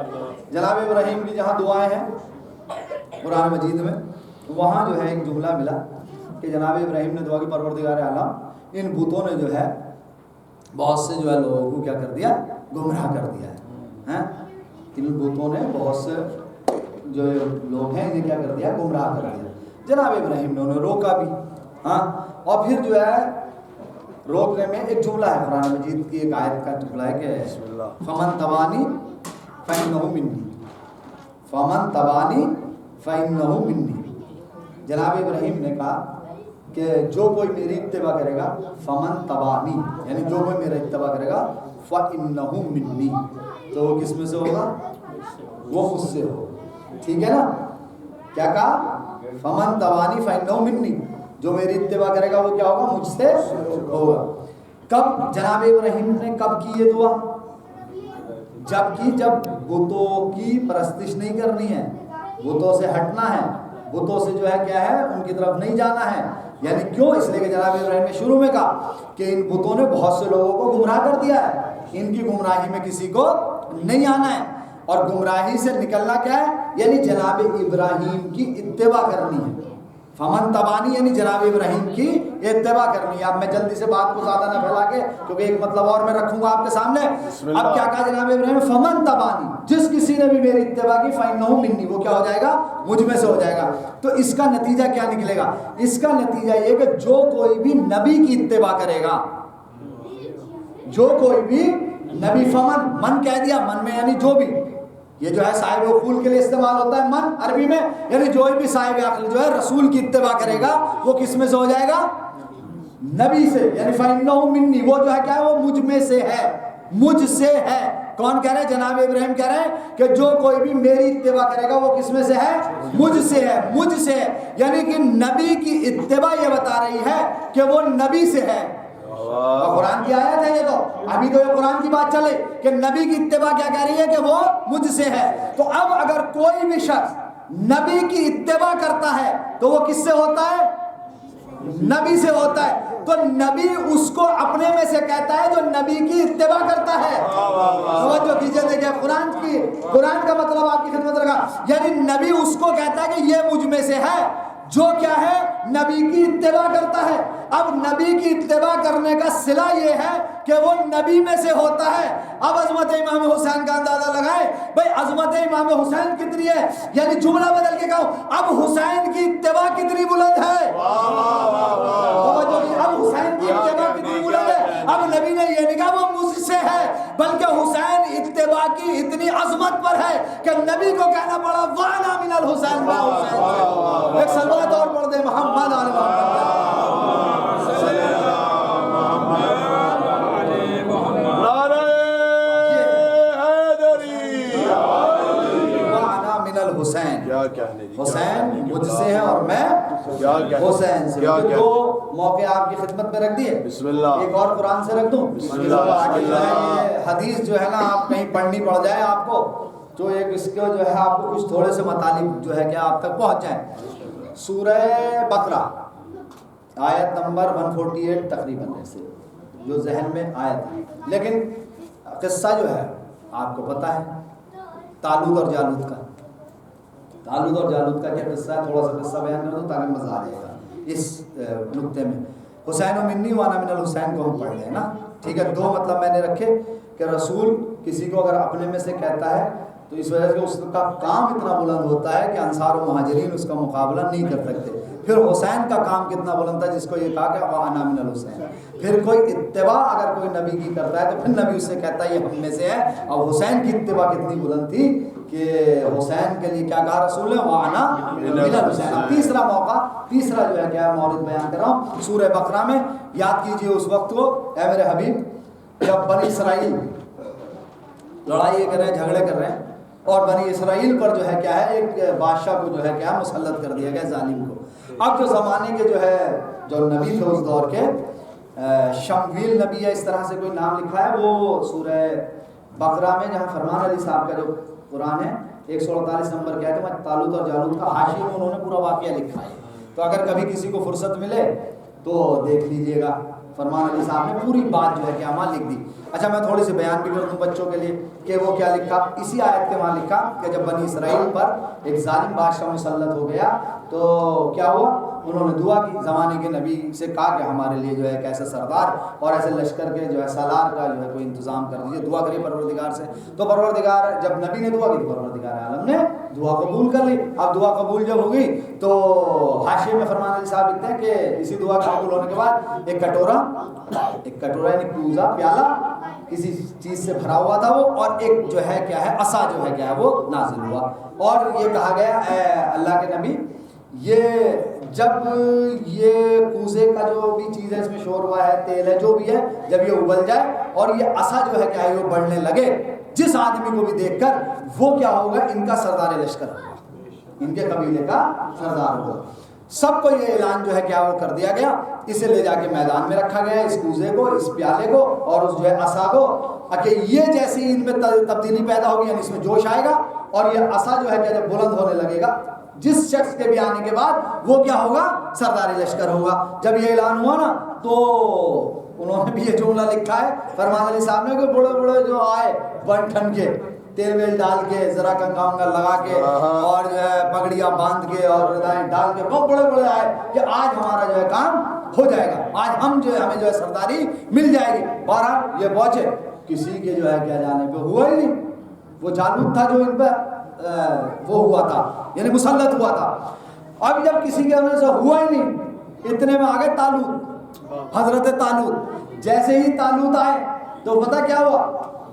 جناب ابراہیم کی جہاں دعائیں ہیں قرآن مجید میں، وہاں جو ہے ایک جملہ ملا کہ جناب ابراہیم نے دعا کی پروردگار عالم ان بتوں نے جو ہے بہت سے جو ہے لوگوں کو کیا کر دیا؟ گمراہ کر دیا ہے۔ ان بتوں نے بہت سے جو لوگ ہیں انہیں کیا کر دیا؟ گمراہ کر دیا۔ جناب ابراہیم نے انہیں روکا بھی، اور پھر جو ہے روکنے میں ایک جملہ ہے قرآن مجید کی، ایک آیت کا جملہ ہے کہ فمن تبانی فإنہ منی، فمن تبانی فإنہ منی۔ جناب ابراہیم نے کہا کہ جو کوئی میری اتباع کرے گا، فمن تبانی یعنی جو کوئی میرا اتباع کرے گا، فإنہ منی، تو وہ کس میں سے ہوگا؟ وہ مجھ سے ہو۔ ٹھیک ہے نا؟ کیا کہا؟ فمن تبانی فإنہ منی، جو میری اتباع کرے گا وہ کیا ہوگا؟ مجھ سے ہوگا۔ کب جناب ابراہیم نے کب کی یہ دعا؟ جب بتوں کی پرستش نہیں کرنی ہے، بتوں سے ہٹنا ہے، بتوں سے جو ہے کیا ہے ان کی طرف نہیں جانا ہے۔ یعنی کیوں؟ اس لیے کہ جناب ابراہیم نے شروع میں کہا کہ ان بتوں نے بہت سے لوگوں کو گمراہ کر دیا ہے، ان کی گمراہی میں کسی کو نہیں آنا ہے، اور گمراہی سے نکلنا کیا ہے؟ یعنی جناب ابراہیم کی اتباع کرنی ہے۔ فمن تبانی یعنی جناب ابراہیم کی اتباع کرنی ہے۔ اب میں جلدی سے بات کو زیادہ نہ پھیلا کے، کیونکہ ایک مطلب اور میں رکھوں گا آپ کے سامنے۔ اب کیا کہا جناب ابراہیم؟ فمن تبانی، جس کسی نے بھی میری اتباع کی، فإنہ منی، وہ کیا ہو جائے گا؟ مجھ میں سے ہو جائے گا۔ تو اس کا نتیجہ کیا نکلے گا؟ اس کا نتیجہ یہ کہ جو کوئی بھی نبی کی اتباع کرے گا، جو کوئی بھی نبی، فمن، من کہہ دیا، من میں یعنی جو بھی، یہ جو ہے صاحب عقول کے لیے استعمال ہوتا ہے من عربی میں، یعنی جو بھی صاحب عقل جو ہے رسول کی اتباع کرے گا وہ کس میں سے ہو جائے گا؟ نبی سے، یعنی فإنہ منی، وہ جو ہے کیا ہے؟ وہ مجھ میں سے ہے، مجھ سے ہے۔ کون کہہ رہے ہیں؟ جناب ابراہیم کہہ رہے ہیں کہ جو کوئی بھی میری اتباع کرے گا وہ کس میں سے ہے؟ مجھ سے ہے، مجھ سے ہے، یعنی کہ نبی کی اتباع یہ بتا رہی ہے کہ وہ نبی سے ہے۔ قرآن کی آیت ہے یہ، تو ابھی تو یہ قرآن کی بات چلے کہ نبی کی اتباع کیا کہہ رہی ہے کہ وہ مجھ سے ہے۔ تو اب اگر کوئی بھی شخص نبی کی اتباع کرتا ہے تو وہ کس سے ہوتا ہے؟ نبی سے ہوتا ہے۔ تو نبی اس کو اپنے میں سے کہتا ہے جو نبی کی اتباع کرتا ہے۔ توجہ کیجئے، دیکھیں قرآن کا مطلب آپ کی خدمت رکھا، یعنی نبی اس کو کہتا ہے کہ یہ مجھ میں سے ہے جو کیا ہے؟ نبی کی اتباع کرتا ہے۔ اب نبی کی اتباع کرنے کا صلہ یہ ہے کہ وہ نبی میں سے ہوتا ہے. اب عظمت امام حسین کا اندازہ لگائے بھائی عظمت امام حسین کتنی ہے, یعنی جملہ بدل کے کہو اب حسین کی اتباع کتنی بلند ہے. اب حسین کی اتباع کتنی بلند ہے. اب نبی نے یہ نہیں کہا وہ مجھ سے ہے, بلکہ حسین اتباع کی اتنی عظمت پر ہے کہ نبی کو کہنا پڑا وانا من الحسین با حسین. ایک صلوات اور پڑھ دے محمد علی محمد. حسین مجھ سے ہے اور میں حسین سے. دو موقع آپ کی خدمت میں رکھ دیے, بسم اللہ. ایک اور قرآن سے رکھ دوں. بسم اللہ. یہ حدیث جو ہے نا آپ کہیں پڑھنی پڑ جائے آپ کو تو ایک اس کو جو ہے آپ کو کچھ تھوڑے سے مطالب جو ہے کہ آپ تک پہنچ جائیں. سورہ بقرہ آیت نمبر 148 تقریباً ایسے جو ذہن میں آیت ہے, لیکن قصہ جو ہے آپ کو پتہ ہے طالوت اور جالوت کا. طالوت اور جالوت کا کیا قصہ ہے, تھوڑا سا قصہ بیان کر دوں تاکہ مزہ آ جائے گا اس نقطے میں. حسین و منی وانا من الحسین کو ہم پڑھ لیں نا, ٹھیک ہے. دو مطلب میں نے رکھے کہ رسول کسی کو اگر اپنے میں سے کہتا ہے تو اس وجہ سے اس کا کام اتنا بلند ہوتا ہے کہ انصار و مہاجرین اس کا مقابلہ نہیں کر سکتے. پھر حسین کا کام کتنا بلند تھا جس کو یہ کہا کہ وانا من الحسین. پھر کوئی اتباع اگر کوئی نبی کی کرتا ہے تو پھر نبی اس سے کہتا ہے یہ ہم میں سے ہے. اور حسین کی اتباع کتنی بلند تھی کہ حسین کے لیے کیا کہا رسول نے وانا من الحسین. تیسرا موقع, تیسرا جو ہے کیا مورد بیان کر رہا ہوں سورہ بقرہ میں. یاد کیجئے اس وقت کو اے میرے حبیب جب بنی اسرائیل لڑائی کر رہے ہیں, جھگڑے کر رہے ہیں, اور بنی اسرائیل پر جو ہے کیا ہے ایک بادشاہ کو جو ہے کیا مسلط کر دیا گیا, ظالم کو. اب جو زمانے کے جو ہے جو نبی تھے اس دور کے, شمویل نبی ہے اس طرح سے کوئی نام لکھا ہے, وہ سورہ بقرہ میں جہاں فرمان علی صاحب کا جو قرآن ہے 148 نمبر کیا ہے کہ میں طالوت اور جالوت کا حاشیے میں انہوں نے پورا واقعہ لکھا ہے. تو اگر کبھی کسی کو فرصت ملے تو دیکھ لیجئے گا, فرمان علی صاحب نے پوری بات جو ہے کہ وہاں لکھ دی. اچھا میں تھوڑی سی بیان بھی کر دوں بچوں کے لیے کہ وہ کیا لکھا. اسی آیت کے وہاں لکھا کہ جب بنی اسرائیل پر ایک ظالم بادشاہ مسلط ہو گیا تو کیا ہوا, انہوں نے دعا کی, زمانے کے نبی سے کہا کہ ہمارے لیے جو ہے ایک ایسا سردار اور ایسے لشکر کے جو ہے سالار کا جو ہے کوئی انتظام کر دیجیے, دعا کریے پروردگار سے. تو پروردگار جب نبی نے دعا کی تو پروردگار عالم نے دعا قبول کر لی. اب دعا قبول جب ہو گئی تو حاشیے میں فرمان علی صاحب لکھتے ہیں کہ اسی دعا کے قبول ہونے کے بعد ایک کٹورا یعنی کوزہ پیالہ کسی چیز سے بھرا ہوا تھا وہ, اور ایک جو ہے کیا ہے عصا جو ہے کیا ہے وہ نازل ہوا, اور یہ کہا گیا اے اللہ کے نبی یہ جب یہ کوزے کا جو بھی چیز ہے اس میں شوربہ ہے, تیل ہے, جو بھی ہے, جب یہ ابل جائے اور یہ عصا جو ہے کیا ہے وہ بڑھنے لگے, جس آدمی کو بھی دیکھ کر وہ کیا ہوگا ان کا سردار لشکر ہوگا, ان کے قبیلے کا سردار ہوگا. سب کو یہ اعلان جو ہے کیا وہ کر دیا گیا. اسے لے جا کے میدان میں رکھا گیا, اس کوزے کو, اس پیالے کو اور اس جو ہے عصا کو, کہ یہ جیسی ان میں تبدیلی پیدا ہوگی یعنی اس میں جوش آئے گا اور یہ عصا جو ہے کہ جب بلند ہونے لگے گا جس شخص کے بھی آنے کے بعد وہ کیا ہوگا سردار لشکر ہوگا. جب یہ اعلان ہوا نا تو انہوں نے بھی یہ جملہ لکھا ہے فرمان علی صاحب نے کہ بڑے بڑے جو آئے بن ٹھن کے تیل ویل ڈال کے ذرا کنگا لگا کے اور جو ہے پگڑیاں باندھ کے اور ردائیں ڈال کے بہت بڑے بڑے آئے کہ آج ہمارا جو ہے کام ہو جائے گا, آج ہم جو ہے ہمیں جو ہے سرداری مل جائے گی. بہرحال یہ پہنچے, کسی کے جو ہے کیا جانے پہ ہوا ہی نہیں. وہ جالوت تھا جو ان پہ وہ ہوا تھا یعنی مسلط ہوا تھا. اب جب کسی کے اندر سے ہوا ہی نہیں, اتنے میں آگے طالوت, حضرت طالوت. جیسے ہی طالوت آئے تو پتہ کیا ہوا,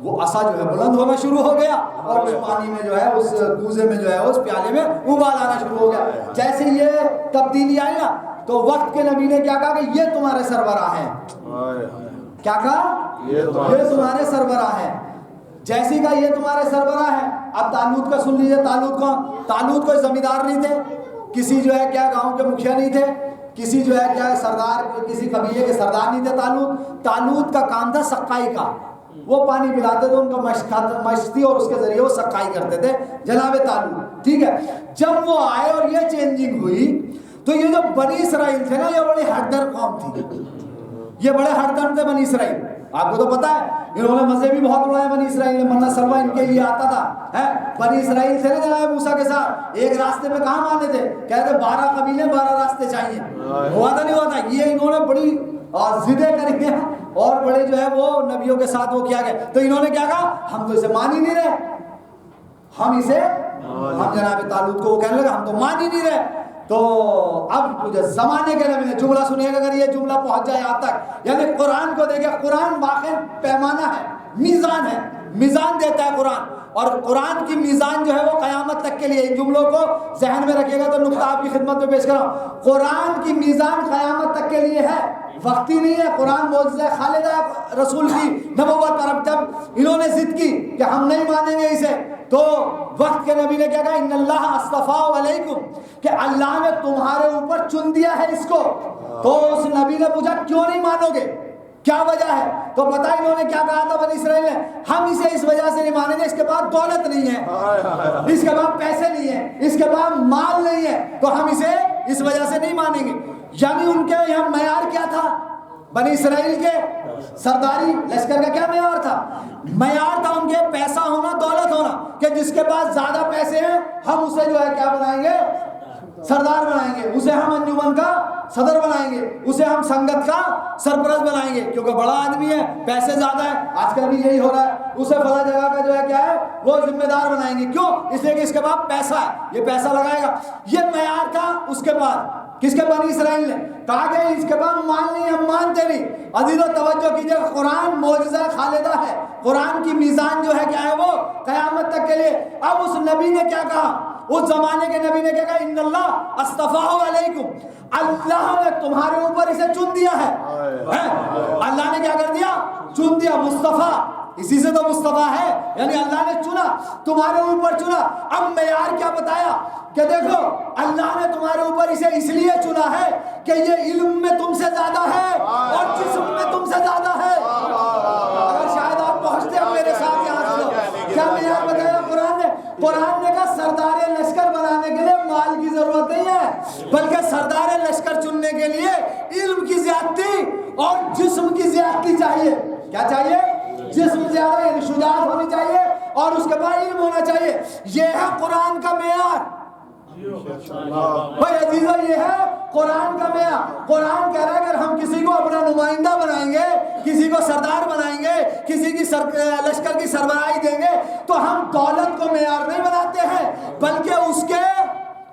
وہ عصا جو ہے بلند ہونا شروع ہو گیا اور اس پانی میں جو ہے اس کوزے میں جو ہے اس پیالے میں ابال آنا شروع ہو گیا. جیسے یہ تبدیلی آئی نا تو وقت کے نبی نے کیا کہا کہ یہ تمہارے سربراہ ہیں. کیا کہا, یہ تمہارے سربراہ ہیں. جیسی کا یہ تمہارے سربراہ ہیں. اب طالوت کا سن لیجیے, طالوت کون, طالوت کوئی زمیندار نہیں تھے, کسی جو ہے کیا گاؤں کے مکھیا نہیں تھے, کسی جو ہے کیا سردار کسی قبیلے کے سردار نہیں تھے. طالوت کا کام تھا سقائی کا, وہ پانی پلاتے تھے, ان کا مشق تھی اور اس کے ذریعے وہ سقائی کرتے تھے جناب طالوت. ٹھیک ہے, جب وہ آئے اور یہ چینجنگ ہوئی تو یہ جو بنی اسرائیل تھے نا یہ بڑی ہٹ در قوم تھی, یہ بڑے ہٹ در تھے بنی اسرائیل. آپ کو تو پتا ہے انہوں نے مزے بھی بہت اڑائے بنی اسرائیل نے، منہ سلوا ان کے لیے آتا تھا. بنی اسرائیل تھے نا جناب موسیٰ کے ساتھ، ایک راستے پہ کہاں مانے تھے؟ کہتے 12 قبیلے 12 راستے چاہیے. ہوا تھا نہیں ہوا تھا؟ یہ انہوں نے بڑی ضدیں کری ہیں اور بڑے جو ہے وہ نبیوں کے ساتھ وہ کیا گیا. تو انہوں نے کیا کہا؟ ہم تو اسے مان ہی نہیں رہے، ہم جناب طالوت کو وہ کہنے لگا ہم تو مان ہی نہیں رہے. تو اب زمانے کے نبی نے جملہ سنیے گا، اگر یہ جملہ پہنچ جائے آپ تک، یعنی قرآن کو دیکھیں، قرآن واقعی پیمانہ ہے، میزان ہے، میزان دیتا ہے قرآن. اور قرآن کی میزان جو ہے وہ قیامت تک کے لیے، ان جملوں کو ذہن میں رکھیے گا تو نقطہ آپ کی خدمت میں پیش کر رہا ہوں. قرآن کی میزان قیامت تک کے لیے ہے، وقتی نہیں ہے. قرآن معجزہ خالدہ رسول کی نبوت پر. اب جب انہوں نے ضد کی کہ ہم نہیں مانیں گے اسے، تو وقت کے نبی نے کیا کہا؟ ان اللہ اصطفیٰ علیکم، کہ اللہ نے تمہارے اوپر چن دیا ہے اس کو. تو اس نبی نے پوچھا کیوں نہیں مانو گے، کیا وجہ ہے؟ تو پتہ انہوں نے کیا کہا تھا بنی اسرائیل نے؟ ہم اسے اس وجہ سے نہیں مانیں گے، اس کے پاس دولت نہیں ہے، اس کے پاس پیسے نہیں ہے، اس کے پاس مال نہیں ہے، تو ہم اسے اس وجہ سے نہیں مانیں گے. یعنی ان کے یہاں معیار کیا تھا؟ بنی اسرائیل کے سرداری لشکر کا کیا معیار تھا؟ معیار تھا ان کے پیسہ ہونا، دولت ہونا، کہ جس کے پاس زیادہ پیسے ہیں ہم اسے جو ہے کیا بنائیں گے؟ سردار بنائیں گے، اسے ہم انجمن کا صدر بنائیں گے، اسے ہم سنگت کا سرپرست بنائیں گے، کیونکہ بڑا آدمی ہے، پیسے زیادہ ہے. آج کل بھی یہی ہو رہا ہے، اسے فلاں جگہ کا جو ہے کیا ہے وہ ذمہ دار بنائیں گے. کیوں؟ اس لیے کہ اس کے پاس پیسہ ہے، یہ پیسہ لگائے گا. یہ معیار تھا اس کے پاس. کس کے؟ بنی اسرائیل نے کہا کہ اس کے بعد مان نہیں، ہم مانتے نہیں. عزیزو توجہ کیجئے، قرآن معجزہ خالدہ ہے، قرآن کی میزان جو ہے کیا ہے وہ قیامت تک کے لیے. اب اس نبی نے کیا کہا؟ اس زمانے کے نبی نے کیا کہا؟ ان اللہ اصطفیٰ علیکم، اللہ نے تمہارے اوپر اسے چن دیا ہے. اللہ نے کیا کر دیا؟ چن دیا. مصطفیٰ اسی سے تو مصطفیٰ ہے، یعنی اللہ نے چنا، تمہارے اوپر چنا. اب معیار کیا بتایا کہ دیکھو اللہ نے تمہارے اوپر اسے اس لیے چنا ہے کہ یہ علم میں تم سے زیادہ ہے اور جسم میں تم سے زیادہ ہے. اگر شاید آپ پہنچتے ہیں میرے ساتھ یہاں سے، کیا معیار بتایا قرآن نے؟ قرآن نے کہا سردار لشکر بنانے کے لیے مال کی ضرورت نہیں ہے، بلکہ سردار لشکر چننے کے لیے علم کی زیادتی اور جسم کی زیادتی چاہیے. کیا چاہیے؟ جسم زیادہ، یعنی شجاعت ہونی چاہیے اور اس کے بعد علم ہونا چاہیے. یہ ہے قرآن کا معیار. بھائی عزیزو، یہ ہے قرآن کا معیار. قرآن کہہ رہا ہے اگر ہم کسی کو اپنا نمائندہ بنائیں گے، کسی کو سردار بنائیں گے، کسی کی لشکر کی سربراہی دیں گے، تو ہم دولت کو معیار نہیں بناتے ہیں، بلکہ اس کے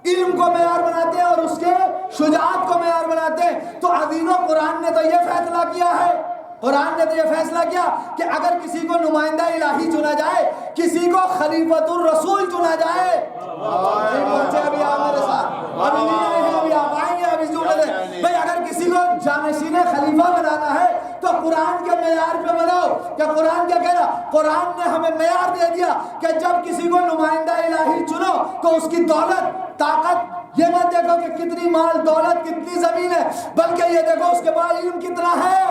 علم کو معیار بناتے ہیں اور اس کے شجاعت کو معیار بناتے ہیں. تو عزیزو قرآن نے تو یہ فیصلہ کیا ہے، قرآن نے تو یہ فیصلہ کیا کہ اگر کسی کو نمائندہ الہی چنا جائے، کسی کو خلیفۃ الرسول چنا جائے، پہنچے ابھی آپ میرے ساتھ، ابھی نہیں آئے ہیں، ابھی آپ آئیں گے. ابھی جملے دیں بھائی، اگر کسی کو جانشین خلیفہ بنانا ہے تو قرآن کے معیار پہ بناؤ. کہ قرآن کیا کہہ رہا؟ قرآن نے ہمیں معیار دے دیا کہ جب کسی کو نمائندہ الہی چنو تو اس کی دولت، طاقت، یہ مت دیکھو کہ کتنی مال دولت، کتنی زمین ہے، بلکہ یہ دیکھو اس کے پاس علم کتنا ہے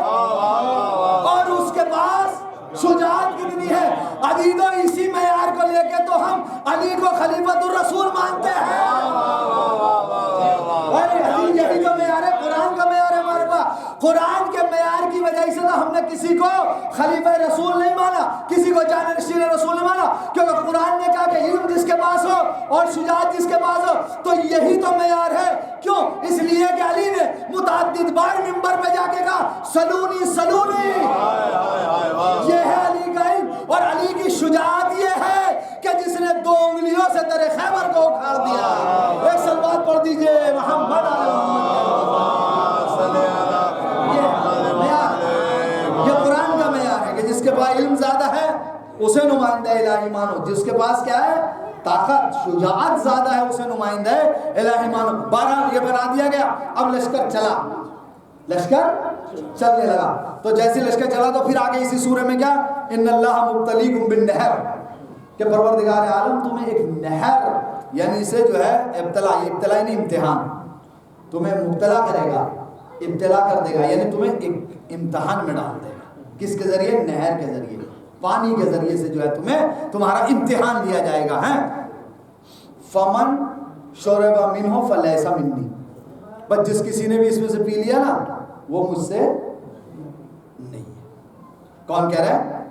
اور اس کے پاس شجاعت کتنی ہے. عزیزو اسی معیار کو لے کے تو ہم علی کو خلیفۃ الرسول مانتے ہیں. یہی تو معیار ہے، قرآن کا معیار ہے ہمارے پاس. قرآن کے معیار کی وجہ سے تو ہم نے کسی کو خلیفہ رسول نہیں مانا، کسی کو جانشین رسول نہیں مانا، کیونکہ قرآن نے کہا کہ علم جس کے پاس ہو اور شجاعت جس کے پاس ہو، تو یہی تو معیار ہے. کیوں؟ اس لیے کہ علی نے متعدد بار منبر پہ جا کے کہا سلونی سلونی. یہ ہے علی کا علم، اور علی کی شجاعت یہ ہے کہ جس نے 2 انگلیوں سے در خیبر کو اکھاڑ دیا. ایک سلوات پڑھ دیجئے محمد علی کے پاس علم زیادہ ہے اسے نمائندہ الہی مانو، جس کے پاس کیا ہے؟ طاقت، شجاعت زیادہ ہے اسے نمائندہ الہی مانو. 12 یہ بنا دیا گیا. اب لشکر چلا، لشکر چلنے لگا. تو جیسے لشکر چلا تو پھر آگے اسی سورہ میں کیا؟ ان اللہ مبتلیکم بالنہر، کہ پروردگار عالم تمہیں ایک نہر، یعنی اسے جو ہے ابتلا، یہ ابتلا نہیں امتحان، تمہیں مبتلا کرے گا، ابتلا کر دے گا، یعنی تمہیں ایک امتحان میں ڈال دے گا. کس کے ذریعے؟ نہر کے ذریعے، پانی کے ذریعے سے جو ہے تمہارا امتحان لیا جائے گا. فمن شرب منہ فلیس منی، بس جس کسی نے بھی اس میں سے پی لیا نا وہ مجھ سے نہیں ہے. کون کہہ رہا ہے؟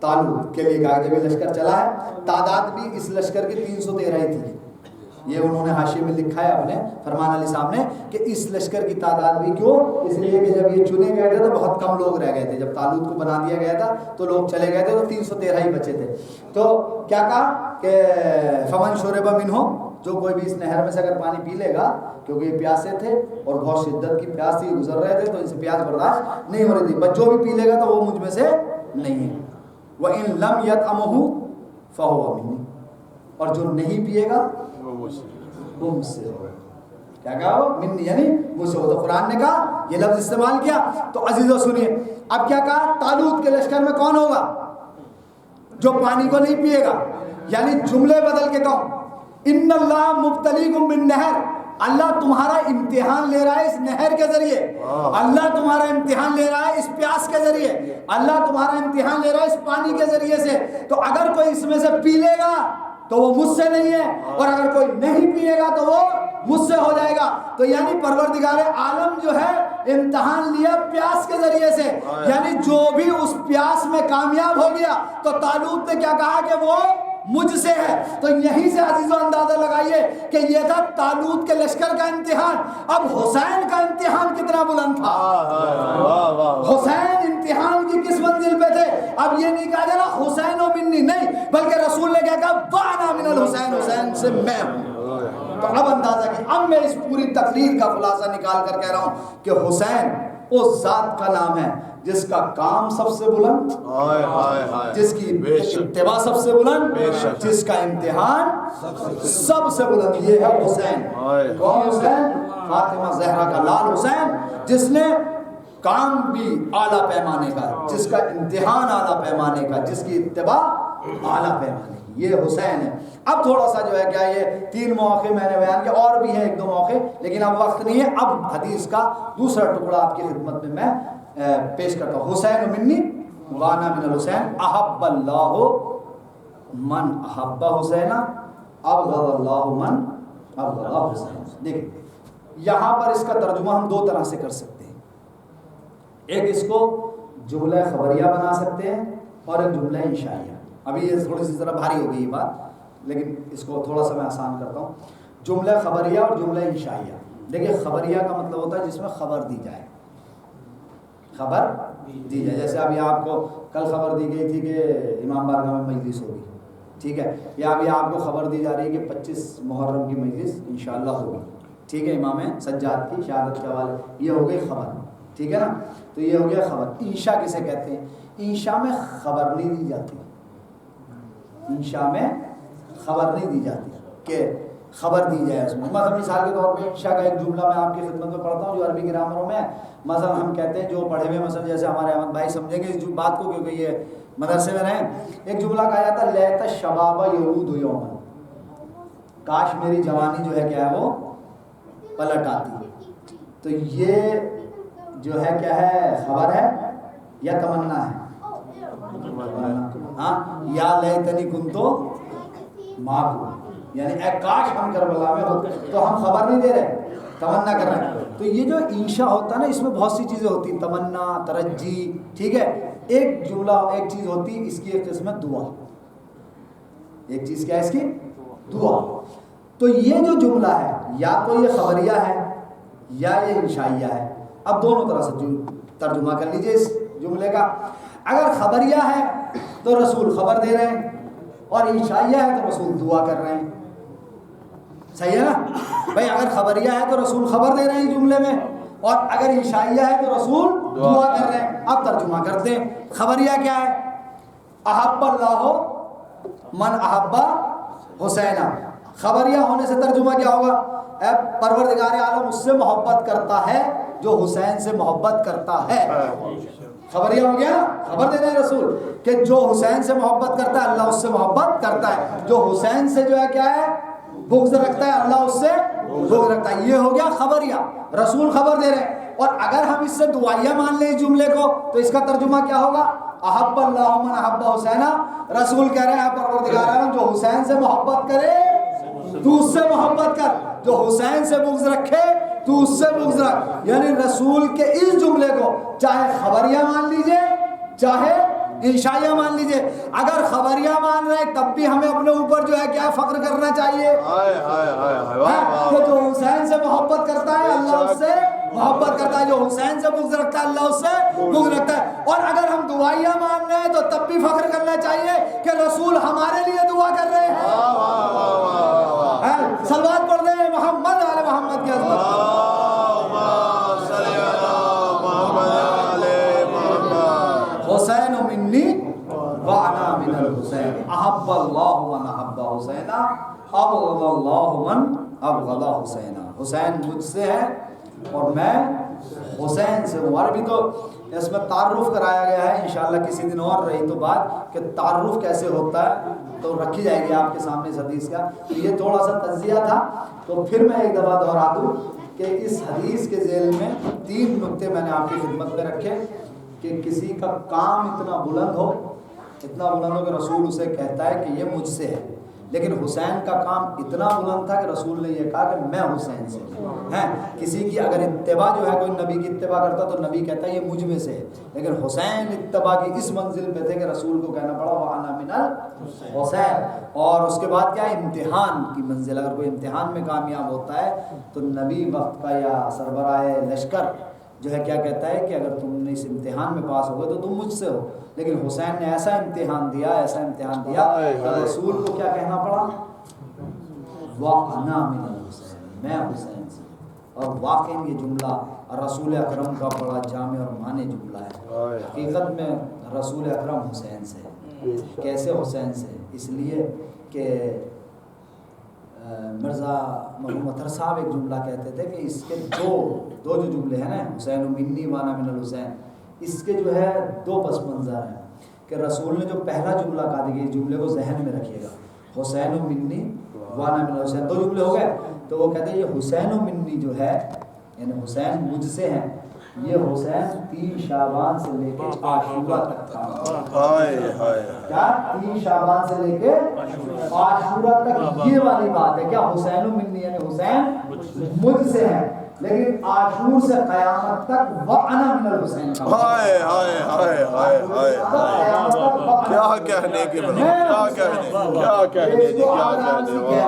طالوت کے لیے کہا جب یہ لشکر چلا ہے. تعداد بھی اس لشکر کی 313 ہی تھی. یہ انہوں نے حاشیے میں لکھا ہے اپنے فرمان علی صاحب نے کہ اس لشکر کی تعداد بھی کیوں؟ اس لیے کہ جب یہ چنے گئے تھے تو بہت کم لوگ رہ گئے تھے. جب طالوت کو بنا دیا گیا تھا تو لوگ چلے گئے تھے تو 313 ہی بچے تھے. تو کیا کہا کہ فمن شرب منہ، جو کوئی بھی اس نہر میں سے اگر پانی پی لے گا، کیونکہ یہ پیاسے تھے اور بہت شدت کی پیاس تھی، گزر رہے تھے تو ان سے پیاس برداشت نہیں ہو رہی تھی، بس جو بھی پی لے گا تو وہ مجھ میں سے نہیں ہے. وَإِن لَمْ يَطْعَمْهُ فَهُوَ مِنِّي، اور جو نہیں پیے گا وہ مجھ سے ہوگا. کیا کہا وہ؟ منی، یعنی مجھ سے ہو. تو قرآن نے کہا یہ لفظ استعمال کیا. تو عزیزو سنیے اب کیا کہا، طالوت کے لشکر میں کون ہوگا؟ جو پانی کو نہیں پیے گا. یعنی جملے بدل کے کہوں، ان اللہ مبتلیکم بالنہر، اللہ تمہارا امتحان لے رہا ہے اس نہر کے ذریعے، اللہ تمہارا امتحان لے رہا ہے اس پیاس کے ذریعے، اللہ تمہارا امتحان لے رہا ہے اس پانی کے ذریعے سے. تو اگر کوئی اس میں سے پی لے گا تو وہ مجھ سے نہیں ہے، اور اگر کوئی نہیں پیے گا تو وہ مجھ سے ہو جائے گا. تو یعنی پروردگار عالم جو ہے امتحان لیا پیاس کے ذریعے سے، یعنی جو بھی اس پیاس میں کامیاب ہو گیا تو طالوت نے کیا کہا کہ وہ مجھ سے ہے. تو یہیں سے عزیزو اندازہ لگائیے کہ یہ تھا طالوت کے لشکر کا امتحان. اب حسین کا امتحان کتنا بلند تھا. حسین امتحان کی کس منزل پہ تھے. اب یہ نہیں کہا جا رہا حسین و منی، نہیں، بلکہ رسول نے کیا کہا وانا من الحسین، حسین سے میں ہوں. تو اب اندازہ کی، اب میں اس پوری تقریر کا خلاصہ نکال کر کہہ رہا ہوں کہ حسین اس ذات کا نام ہے جس کا کام سب سے بلند، جس کی اتباع سب سے بلند، جس کا امتحان سب سے بلند، یہ ہے حسین. کون حسین؟ فاطمہ زہرا کا لال حسین، جس نے کام بھی اعلیٰ پیمانے کا، جس کا امتحان اعلیٰ پیمانے کا، جس کی اتباع اعلیٰ پیمانے کی، یہ حسین ہے. اب تھوڑا سا جو ہے کیا یہ 3 مواقع میں نے بیان کیا، اور بھی ہیں 1-2 موقع، لیکن اب وقت نہیں ہے. اب حدیث کا دوسرا ٹکڑا آپ کی خدمت میں پیش کرتا ہوں. حسین منی وانا من الحسین، احب اللہ من احب حسین، ابغض اللہ من ابغض حسین. دیکھیں یہاں پر اس کا ترجمہ ہم 2 طرح سے کر سکتے ہیں. ایک اس کو جملہ خبریہ بنا سکتے ہیں اور ایک جملہ انشائیہ. ابھی یہ تھوڑی سی ذرا بھاری ہو گئی یہ بات، لیکن اس کو تھوڑا سا میں آسان کرتا ہوں. جملہ خبریہ اور جملہ انشائیہ. دیکھیں خبریہ کا مطلب ہوتا ہے جس میں خبر دی جائے، خبر دی جائے. جیسے ابھی آپ کو کل خبر دی گئی تھی کہ امام بارگاہ میں مجلس ہوگی، ٹھیک ہے، یا ابھی آپ کو خبر دی جا رہی ہے کہ 25 محرم کی مجلس انشاءاللہ ہوگی، ٹھیک ہے، امام سجاد کی شہادت کے حوالے. یہ ہو گئی خبر، ٹھیک ہے نا. تو یہ ہو گیا خبر. انشاء کسے کہتے ہیں؟ انشاء میں خبر نہیں دی جاتی، انشاء میں خبر نہیں دی جاتی کہ خبر دی جائے اس میں. مثلا مثال کے طور پہ انشاء کا ایک جملہ میں آپ کی خدمت میں پڑھتا ہوں جو عربی گرامروں میں ہے. مثلا ہم کہتے ہیں جو پڑھے ہوئے، مثلا جیسے ہمارے احمد بھائی سمجھیں گے اس بات کو کیونکہ یہ مدرسے میں رہیں. ایک جملہ کہا جاتا ہے لیت الشباب یعود یوما، کاش میری جوانی جو ہے کیا ہے وہ پلٹ آتی. تو یہ جو ہے کیا ہے، خبر ہے یا تمنا ہے؟ ہاں، یا لیتنی کنتو معکم، یعنی اے کاش ہم کربلا میں ہوتے. تو ہم خبر نہیں دے رہے، تمنا کر رہے ہیں. تو یہ جو انشاء ہوتا ہے نا، اس میں بہت سی چیزیں ہوتی ہیں، تمنا، ترجی، ٹھیک ہے. ایک جملہ ایک چیز ہوتی، اس کی ایک قسم ہے دعا. ایک چیز کیا ہے اس کی؟ دعا. تو یہ جو جملہ ہے یا تو یہ خبریہ ہے یا یہ انشائیہ ہے. اب دونوں طرح سے ترجمہ کر لیجئے اس جملے کا. اگر خبریہ ہے تو رسول خبر دے رہے ہیں، اور انشائیہ ہے تو رسول دعا کر رہے ہیں. صحیح ہے نا بھائی؟ اگر خبریہ ہے تو رسول خبر دے رہے ہیں جملے میں، اور اگر انشائیہ ہے تو رسول دعا کر رہے ہیں. اب ترجمہ کرتے ہیں. خبریہ کیا ہے؟ احب اللہ من احب حسین. خبریہ ہونے سے ترجمہ کیا ہوگا؟ اے پروردگار عالم اس سے محبت کرتا ہے جو حسین سے محبت کرتا ہے. خبریہ ہو گیا، خبر دے رہے ہیں رسول کہ جو حسین سے محبت کرتا ہے اللہ اس سے محبت کرتا ہے. جو حسین سے جو ہے کیا ہے بغض رکھتا ہے اللہ اس سے بغض رکھتا ہے. یہ ہو گیا خبریہ، رسول خبر دے رہے ہیں. اور اگر ہم اس سے دعائیہ مان لیں اس جملے کو تو اس کا ترجمہ کیا ہوگا؟ احب اللہ من احب حسین. رسول کہہ رہے ہیں پروردگار عالم جو حسین سے محبت کرے تو اس سے محبت کر، جو حسین سے بغض رکھے تو اس سے بغض رکھ. یعنی رسول کے اس جملے کو چاہے خبریہ مان لیجئے چاہے عیسائیہ مان لیجئے، اگر خبریہ مان رہے تب بھی ہمیں اپنے اوپر جو ہے کیا فخر کرنا چاہیے کہ جو حسین سے محبت کرتا ہے اللہ اس سے محبت کرتا ہے، جو حسین سے بغض رکھتا ہے اللہ اس سے بغض رکھتا ہے۔ اور اگر ہم دعائیہ مان رہے ہیں تو تب بھی فخر کرنا چاہیے کہ رسول ہمارے لیے دعا کر رہے ہیں۔ صلوات پڑھ رہے ہیں محمد علی محمد کی عظمت۔ حسین منی وانا من الحسین احب اللہ من احب حسین ابغض اللہ من ابغض حسین۔ حسین مجھ سے ہے اور میں حسین سے ہوں۔ اور بھی تو اس میں تعارف کرایا گیا ہے، انشاءاللہ کسی دن اور رہی تو بات کہ تعارف کیسے ہوتا ہے تو رکھی جائے گی آپ کے سامنے اس حدیث کا۔ تو یہ تھوڑا سا تجزیہ تھا، تو پھر میں ایک دفعہ دہرا دوں کہ اس حدیث کے ذیل میں 3 نقطے میں نے آپ کی خدمت میں رکھے کہ کسی کا کام اتنا بلند ہو کہ رسول اسے کہتا ہے کہ یہ مجھ سے ہے، لیکن حسین کا کام اتنا بلند تھا کہ رسول نے یہ کہا کہ میں حسین سے ہیں۔ کسی کی اگر اتباع جو ہے، کوئی نبی کی اتباع کرتا تو نبی کہتا ہے یہ مجھ میں سے ہے، لیکن حسین اتباع کی اس منزل پہ تھے کہ رسول کو کہنا پڑا وَأَنَا مِنَ الْحُسَيْنِ۔ اور اس کے بعد کیا ہے، امتحان کی منزل۔ اگر کوئی امتحان میں کامیاب ہوتا ہے تو نبی وقت کا یا سربراہ لشکر جو ہے کیا کہتا ہے کہ اگر تم نے اس امتحان میں پاس ہو گئے تو تم مجھ سے ہو، لیکن حسین نے ایسا امتحان دیا کہ رسول کو کیا کہنا پڑا، وَأَنَا مِنَ الْحُسَيْنِ، میں حسین سے۔ اور واقعی یہ جملہ رسول اکرم کا بڑا جامع اور معنی جملہ ہے۔ حقیقت میں رسول اکرم حسین سے ہے۔ کیسے حسین سے؟ اس لیے کہ مرزا محمد صاحب ایک جملہ کہتے تھے کہ اس کے دو جو جملے ہیں نا، حسین منی وانا من الحسین، اس کے جو ہے 2 پس منظر ہیں کہ رسول نے جو پہلا جملہ کہا تھا کہ اس جملے کو ذہن میں رکھیے گا، حسین منی وانا من الحسین، 2 جملے ہو گئے۔ تو وہ کہتے ہیں یہ حسین منی جو ہے یعنی حسین مجھ سے ہیں، یہ حسین 3 شعبان سے لے کے عاشورہ تک تھا۔ کیا 3 شعبان سے لے کے عاشورہ تک یہ والی بات ہے کیا، حسین منی یعنی حسین مجھ سے ہے، لیکن عاشور سے قیامت تک وَأَنَا مِنَ الْحُسَيْنِ کیا کہنے کی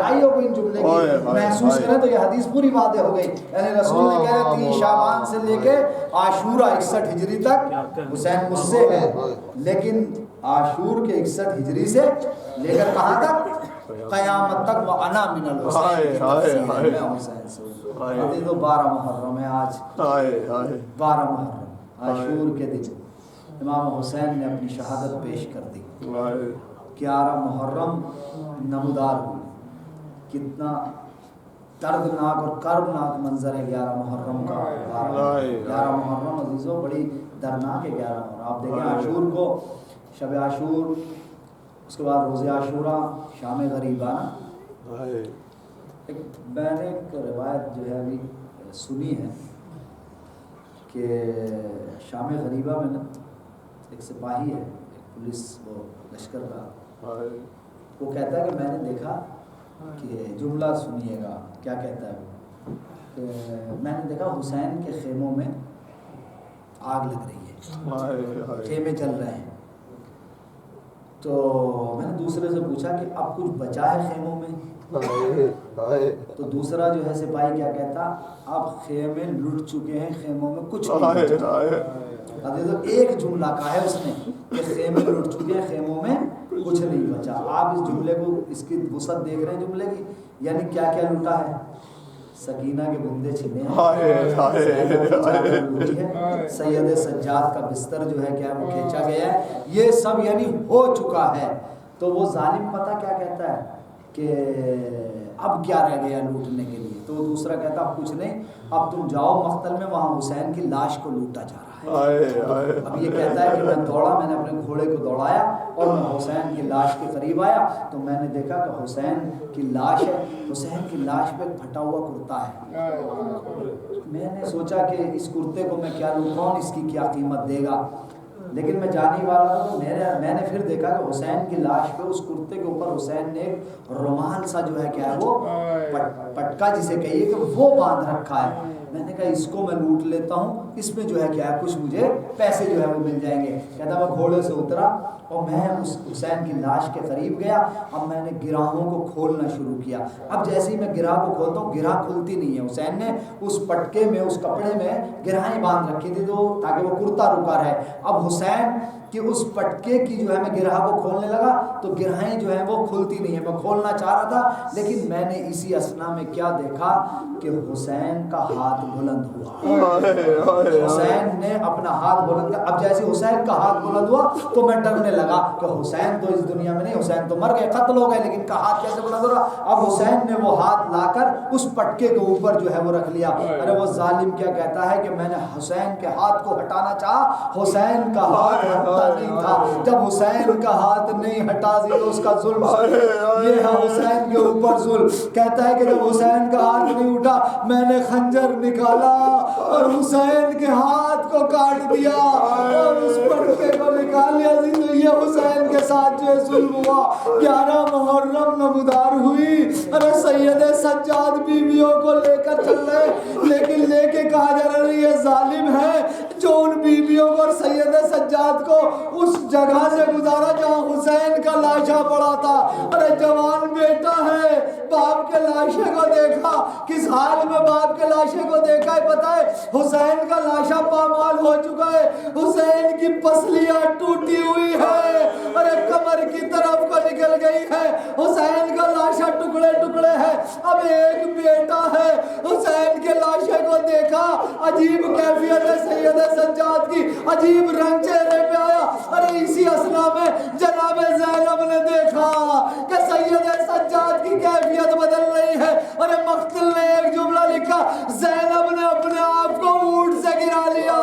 آئیو کو ان جملے کی محسوس کریں تو یہ حدیث پوری واضح ہو گئی۔ یعنی رسول نے کہہ رہے 3 شعبان سے لے کے عاشورہ 61 ہجری تک حسین مجھ سے ہے، لیکن عاشور کے 61 ہجری سے لے کر کہاں تک، قیامت تک وَأَنَا مِنَ الْحُسَيْنِ، میں حسین سے۔ ابھی تو 12 محرم ہے آج، 12 محرم عاشور کے دن امام حسین نے اپنی شہادت پیش کر دی۔ 11 محرم نمودار ہوئی، کتنا دردناک اور کربناک منظر ہے 11 محرم کا۔ 11 محرم عزیزوں بڑی دردناک ہے 11 محرم۔ آپ دیکھیں عاشور کو، شب عاشور، اس کے بعد روز عاشورہ، شام غریبانہ۔ میں نے ایک روایت جو ہے ابھی سنی ہے کہ شام غریبہ میں نا ایک سپاہی ہے، ایک پولیس وہ لشکر کا، وہ کہتا ہے کہ میں نے دیکھا کہ جملہ سنیے گا کیا کہتا ہے وہ، کہ میں نے دیکھا حسین کے خیموں میں آگ لگ رہی ہے، خیمے جل رہے ہیں۔ تو میں نے دوسرے سے پوچھا کہ اب کچھ بچا ہے خیموں میں؟ تو دوسرا جو ہے سپاہی کیا کہتا، اب خیمے لٹ چکے ہیں، خیموں میں کچھ نہیں بچا۔ ایک جملہ کہا ہے اس نے کہ خیمے لٹ چکے ہیں، خیموں میں کچھ نہیں بچا۔ آپ اس جملے کو، اس کی وسعت دیکھ رہے ہیں جملے کی، یعنی کیا کیا لوٹا ہے، سکینہ کے بندے چھنے ہیں، سید سجاد کا بستر جو ہے کیا وہ کھینچا گیا ہے، یہ سب یعنی ہو چکا ہے۔ تو وہ ظالم پتہ کیا کہتا ہے کہ اب کیا رہ گیا لوٹنے کے لیے؟ تو دوسرا کہتا اب کچھ نہیں، اب تم جاؤ مقتل میں، وہاں حسین کی لاش کو لوٹا جا رہا ہے۔ اب یہ کہتا ہے کہ میں دوڑا، میں نے اپنے گھوڑے کو دوڑایا اور میں حسین کی لاش کے قریب آیا تو میں نے دیکھا کہ حسین کی لاش ہے، حسین کی لاش پہ پھٹا ہوا کرتا ہے۔ میں نے سوچا کہ اس کرتے کو میں کیا لوں، کون اس کی کیا قیمت دے گا، لیکن میں جانے والا تھا تو میں نے پھر دیکھا کہ حسین کی لاش پہ اس کرتے کے اوپر حسین نے ایک رومال سا جو ہے کیا ہے وہ پٹکا جسے کہیے کہ وہ باندھ رکھا ہے۔ میں نے کہا اس کو میں لوٹ لیتا ہوں، اس میں جو ہے کیا ہے کچھ مجھے پیسے جو ہے وہ مل جائیں گے۔ کہتا میں گھوڑے سے اترا اور میں اس حسین کی لاش کے قریب گیا، اب میں نے گراہوں کو کھولنا شروع کیا۔ اب جیسے ہی میں گراہ کو کھولتا ہوں گراہ کھلتی نہیں ہے، حسین نے اس پٹکے میں اس کپڑے میں گراہیں باندھ رکھی تھی تو تاکہ وہ کرتا رکا رہے۔ اب حسین کہ اس پٹکے کی جو ہے میں گرہ کو کھولنے لگا تو گرہیں جو ہیں وہ کھلتی نہیں ہیں، میں کھولنا چاہ رہا تھا لیکن میں نے اسی اسنا میں کیا دیکھا کہ حسین کا ہاتھ بلند ہوا۔ حسین نے اپنا ہاتھ بلند کیا، اب جیسے حسین کا ہاتھ بلند ہوا تو میں ڈرنے لگا کہ حسین تو اس دنیا میں نہیں، حسین تو مر گئے، قتل ہو گئے، لیکن کا ہاتھ کیسے بلند ہو رہا؟ اب حسین نے وہ ہاتھ لا کر اس پٹکے کے اوپر جو ہے وہ رکھ لیا۔ ارے وہ ظالم کیا کہتا ہے کہ میں نے حسین کے ہاتھ کو ہٹانا چاہا، حسین کا ہاتھ ہٹتا نہیں تھا، جب حسین کا ہاتھ نہیں ہٹا تو اس کا ظلم یہ ہے حسین کے اوپر ظلم۔ کہتا ہے کہ جب حسین کا ہاتھ نہیں اٹھا میں نے خنجر نکالا اور حسین کے ہاتھ کو کاٹ دیا اور اس پٹکے کو نکال لیا۔ یہ حسین کے ساتھ جو ظلم ہوا 11 محرم نمودار ہوئی۔ ارے سید سجاد بیویوں کو لے کر چل رہے لیکن لے کے کہا جا رہا ہے یہ ظالم ہے جو ان بیویوں کو اور سید سجاد کو اس جگہ سے گزارا جہاں حسین کا لاشا پڑا تھا۔ ارے جوان بیٹا ہے، باپ کے لاشے کو دیکھا، کس حال میں باپ کے لاشے کو دیکھا ہے پتہ ہے؟ حسین کا لاشا پامال ہو چکا ہے، حسین کی پسلیاں ٹوٹی ہوئی ہے، ارے کمر کی طرف کو نکل گئی ہے، حسین کا لاشا ٹکڑے ٹکڑے ہے۔ اب ایک بیٹا ہے، حسین کے لاشے کو دیکھا، عجیب کیفیت ہے سید سجاد کی، عجیب رنگ چہرے پہ آیا۔ ارے اسی اسنا میں جناب زینب نے دیکھا کہ سید سجاد کی کیفیت بدل رہی ہے۔ ارے مقتل نے ایک جملہ لکھا، زینب نے اپنے آپ کو اونٹ سے گرا لیا۔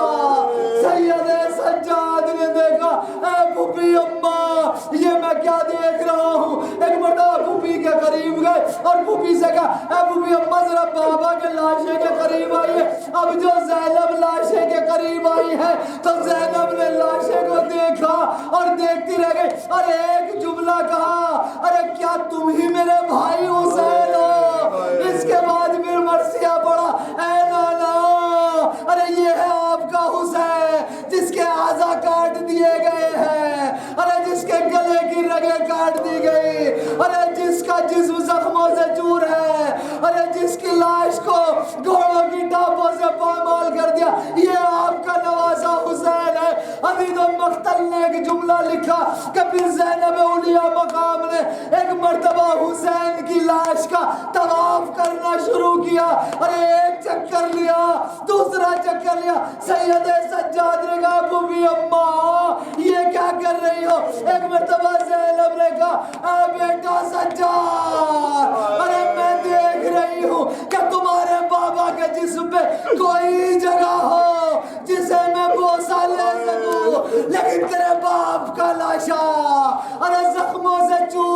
سید سجاد نے دیکھا، اے پھوپھی اماں یہ میں کیا دیکھ رہا ہوں؟ ایک مرتبہ پھوپھی کے قریب گئے اور پھوپھی سے کہا، اے پھوپھی اماں ذرا بابا کے لاشے کے قریب آئیے۔ اب جو زینب لاشے کے قریب آئی ہے تو زینب نے لاشے کو دیکھا اور دیکھتی رہ گئی اور ایک جملہ کہا، ارے کیا تم ہی میرے بھائی حسین ہو؟ اس کے بعد پھر مرثیہ پڑا، اے نانا ارے یہ ہے آپ کا حسین جس کے اعضا کاٹ دیے گئے ہیں، ارے جس کے گلے کی رگیں کاٹ دی گئی، ارے جس کا جسم زخموں سے چور ہے، ارے جس کی لاش کو گھوڑوں کی ٹاپوں سے پامال کر دیا، یہ آپ کا نوازا حسین ہے۔ عزیز و مقتل نے ایک جملہ لکھا کہ پھر زینب اولیاء مقام نے ایک مرتبہ حسین کی لاش کا طواف کرنا شروع کیا، ارے ایک چکر لیا دوسرا چکر لیا، سید سجاد نے کہا پھوپھی اماں یہ کیا کر رہی ہو؟ ایک مرتبہ زینب نے کہا، اے بیٹا سجاد ارے میں دیکھ رہی ہوں کہ تمہارے بابا کے جسم پہ کوئی جگہ ہو جسے میں بوسہ لے سکوں، لیکن تیرے باپ کا لاشا ارے زخموں سے چور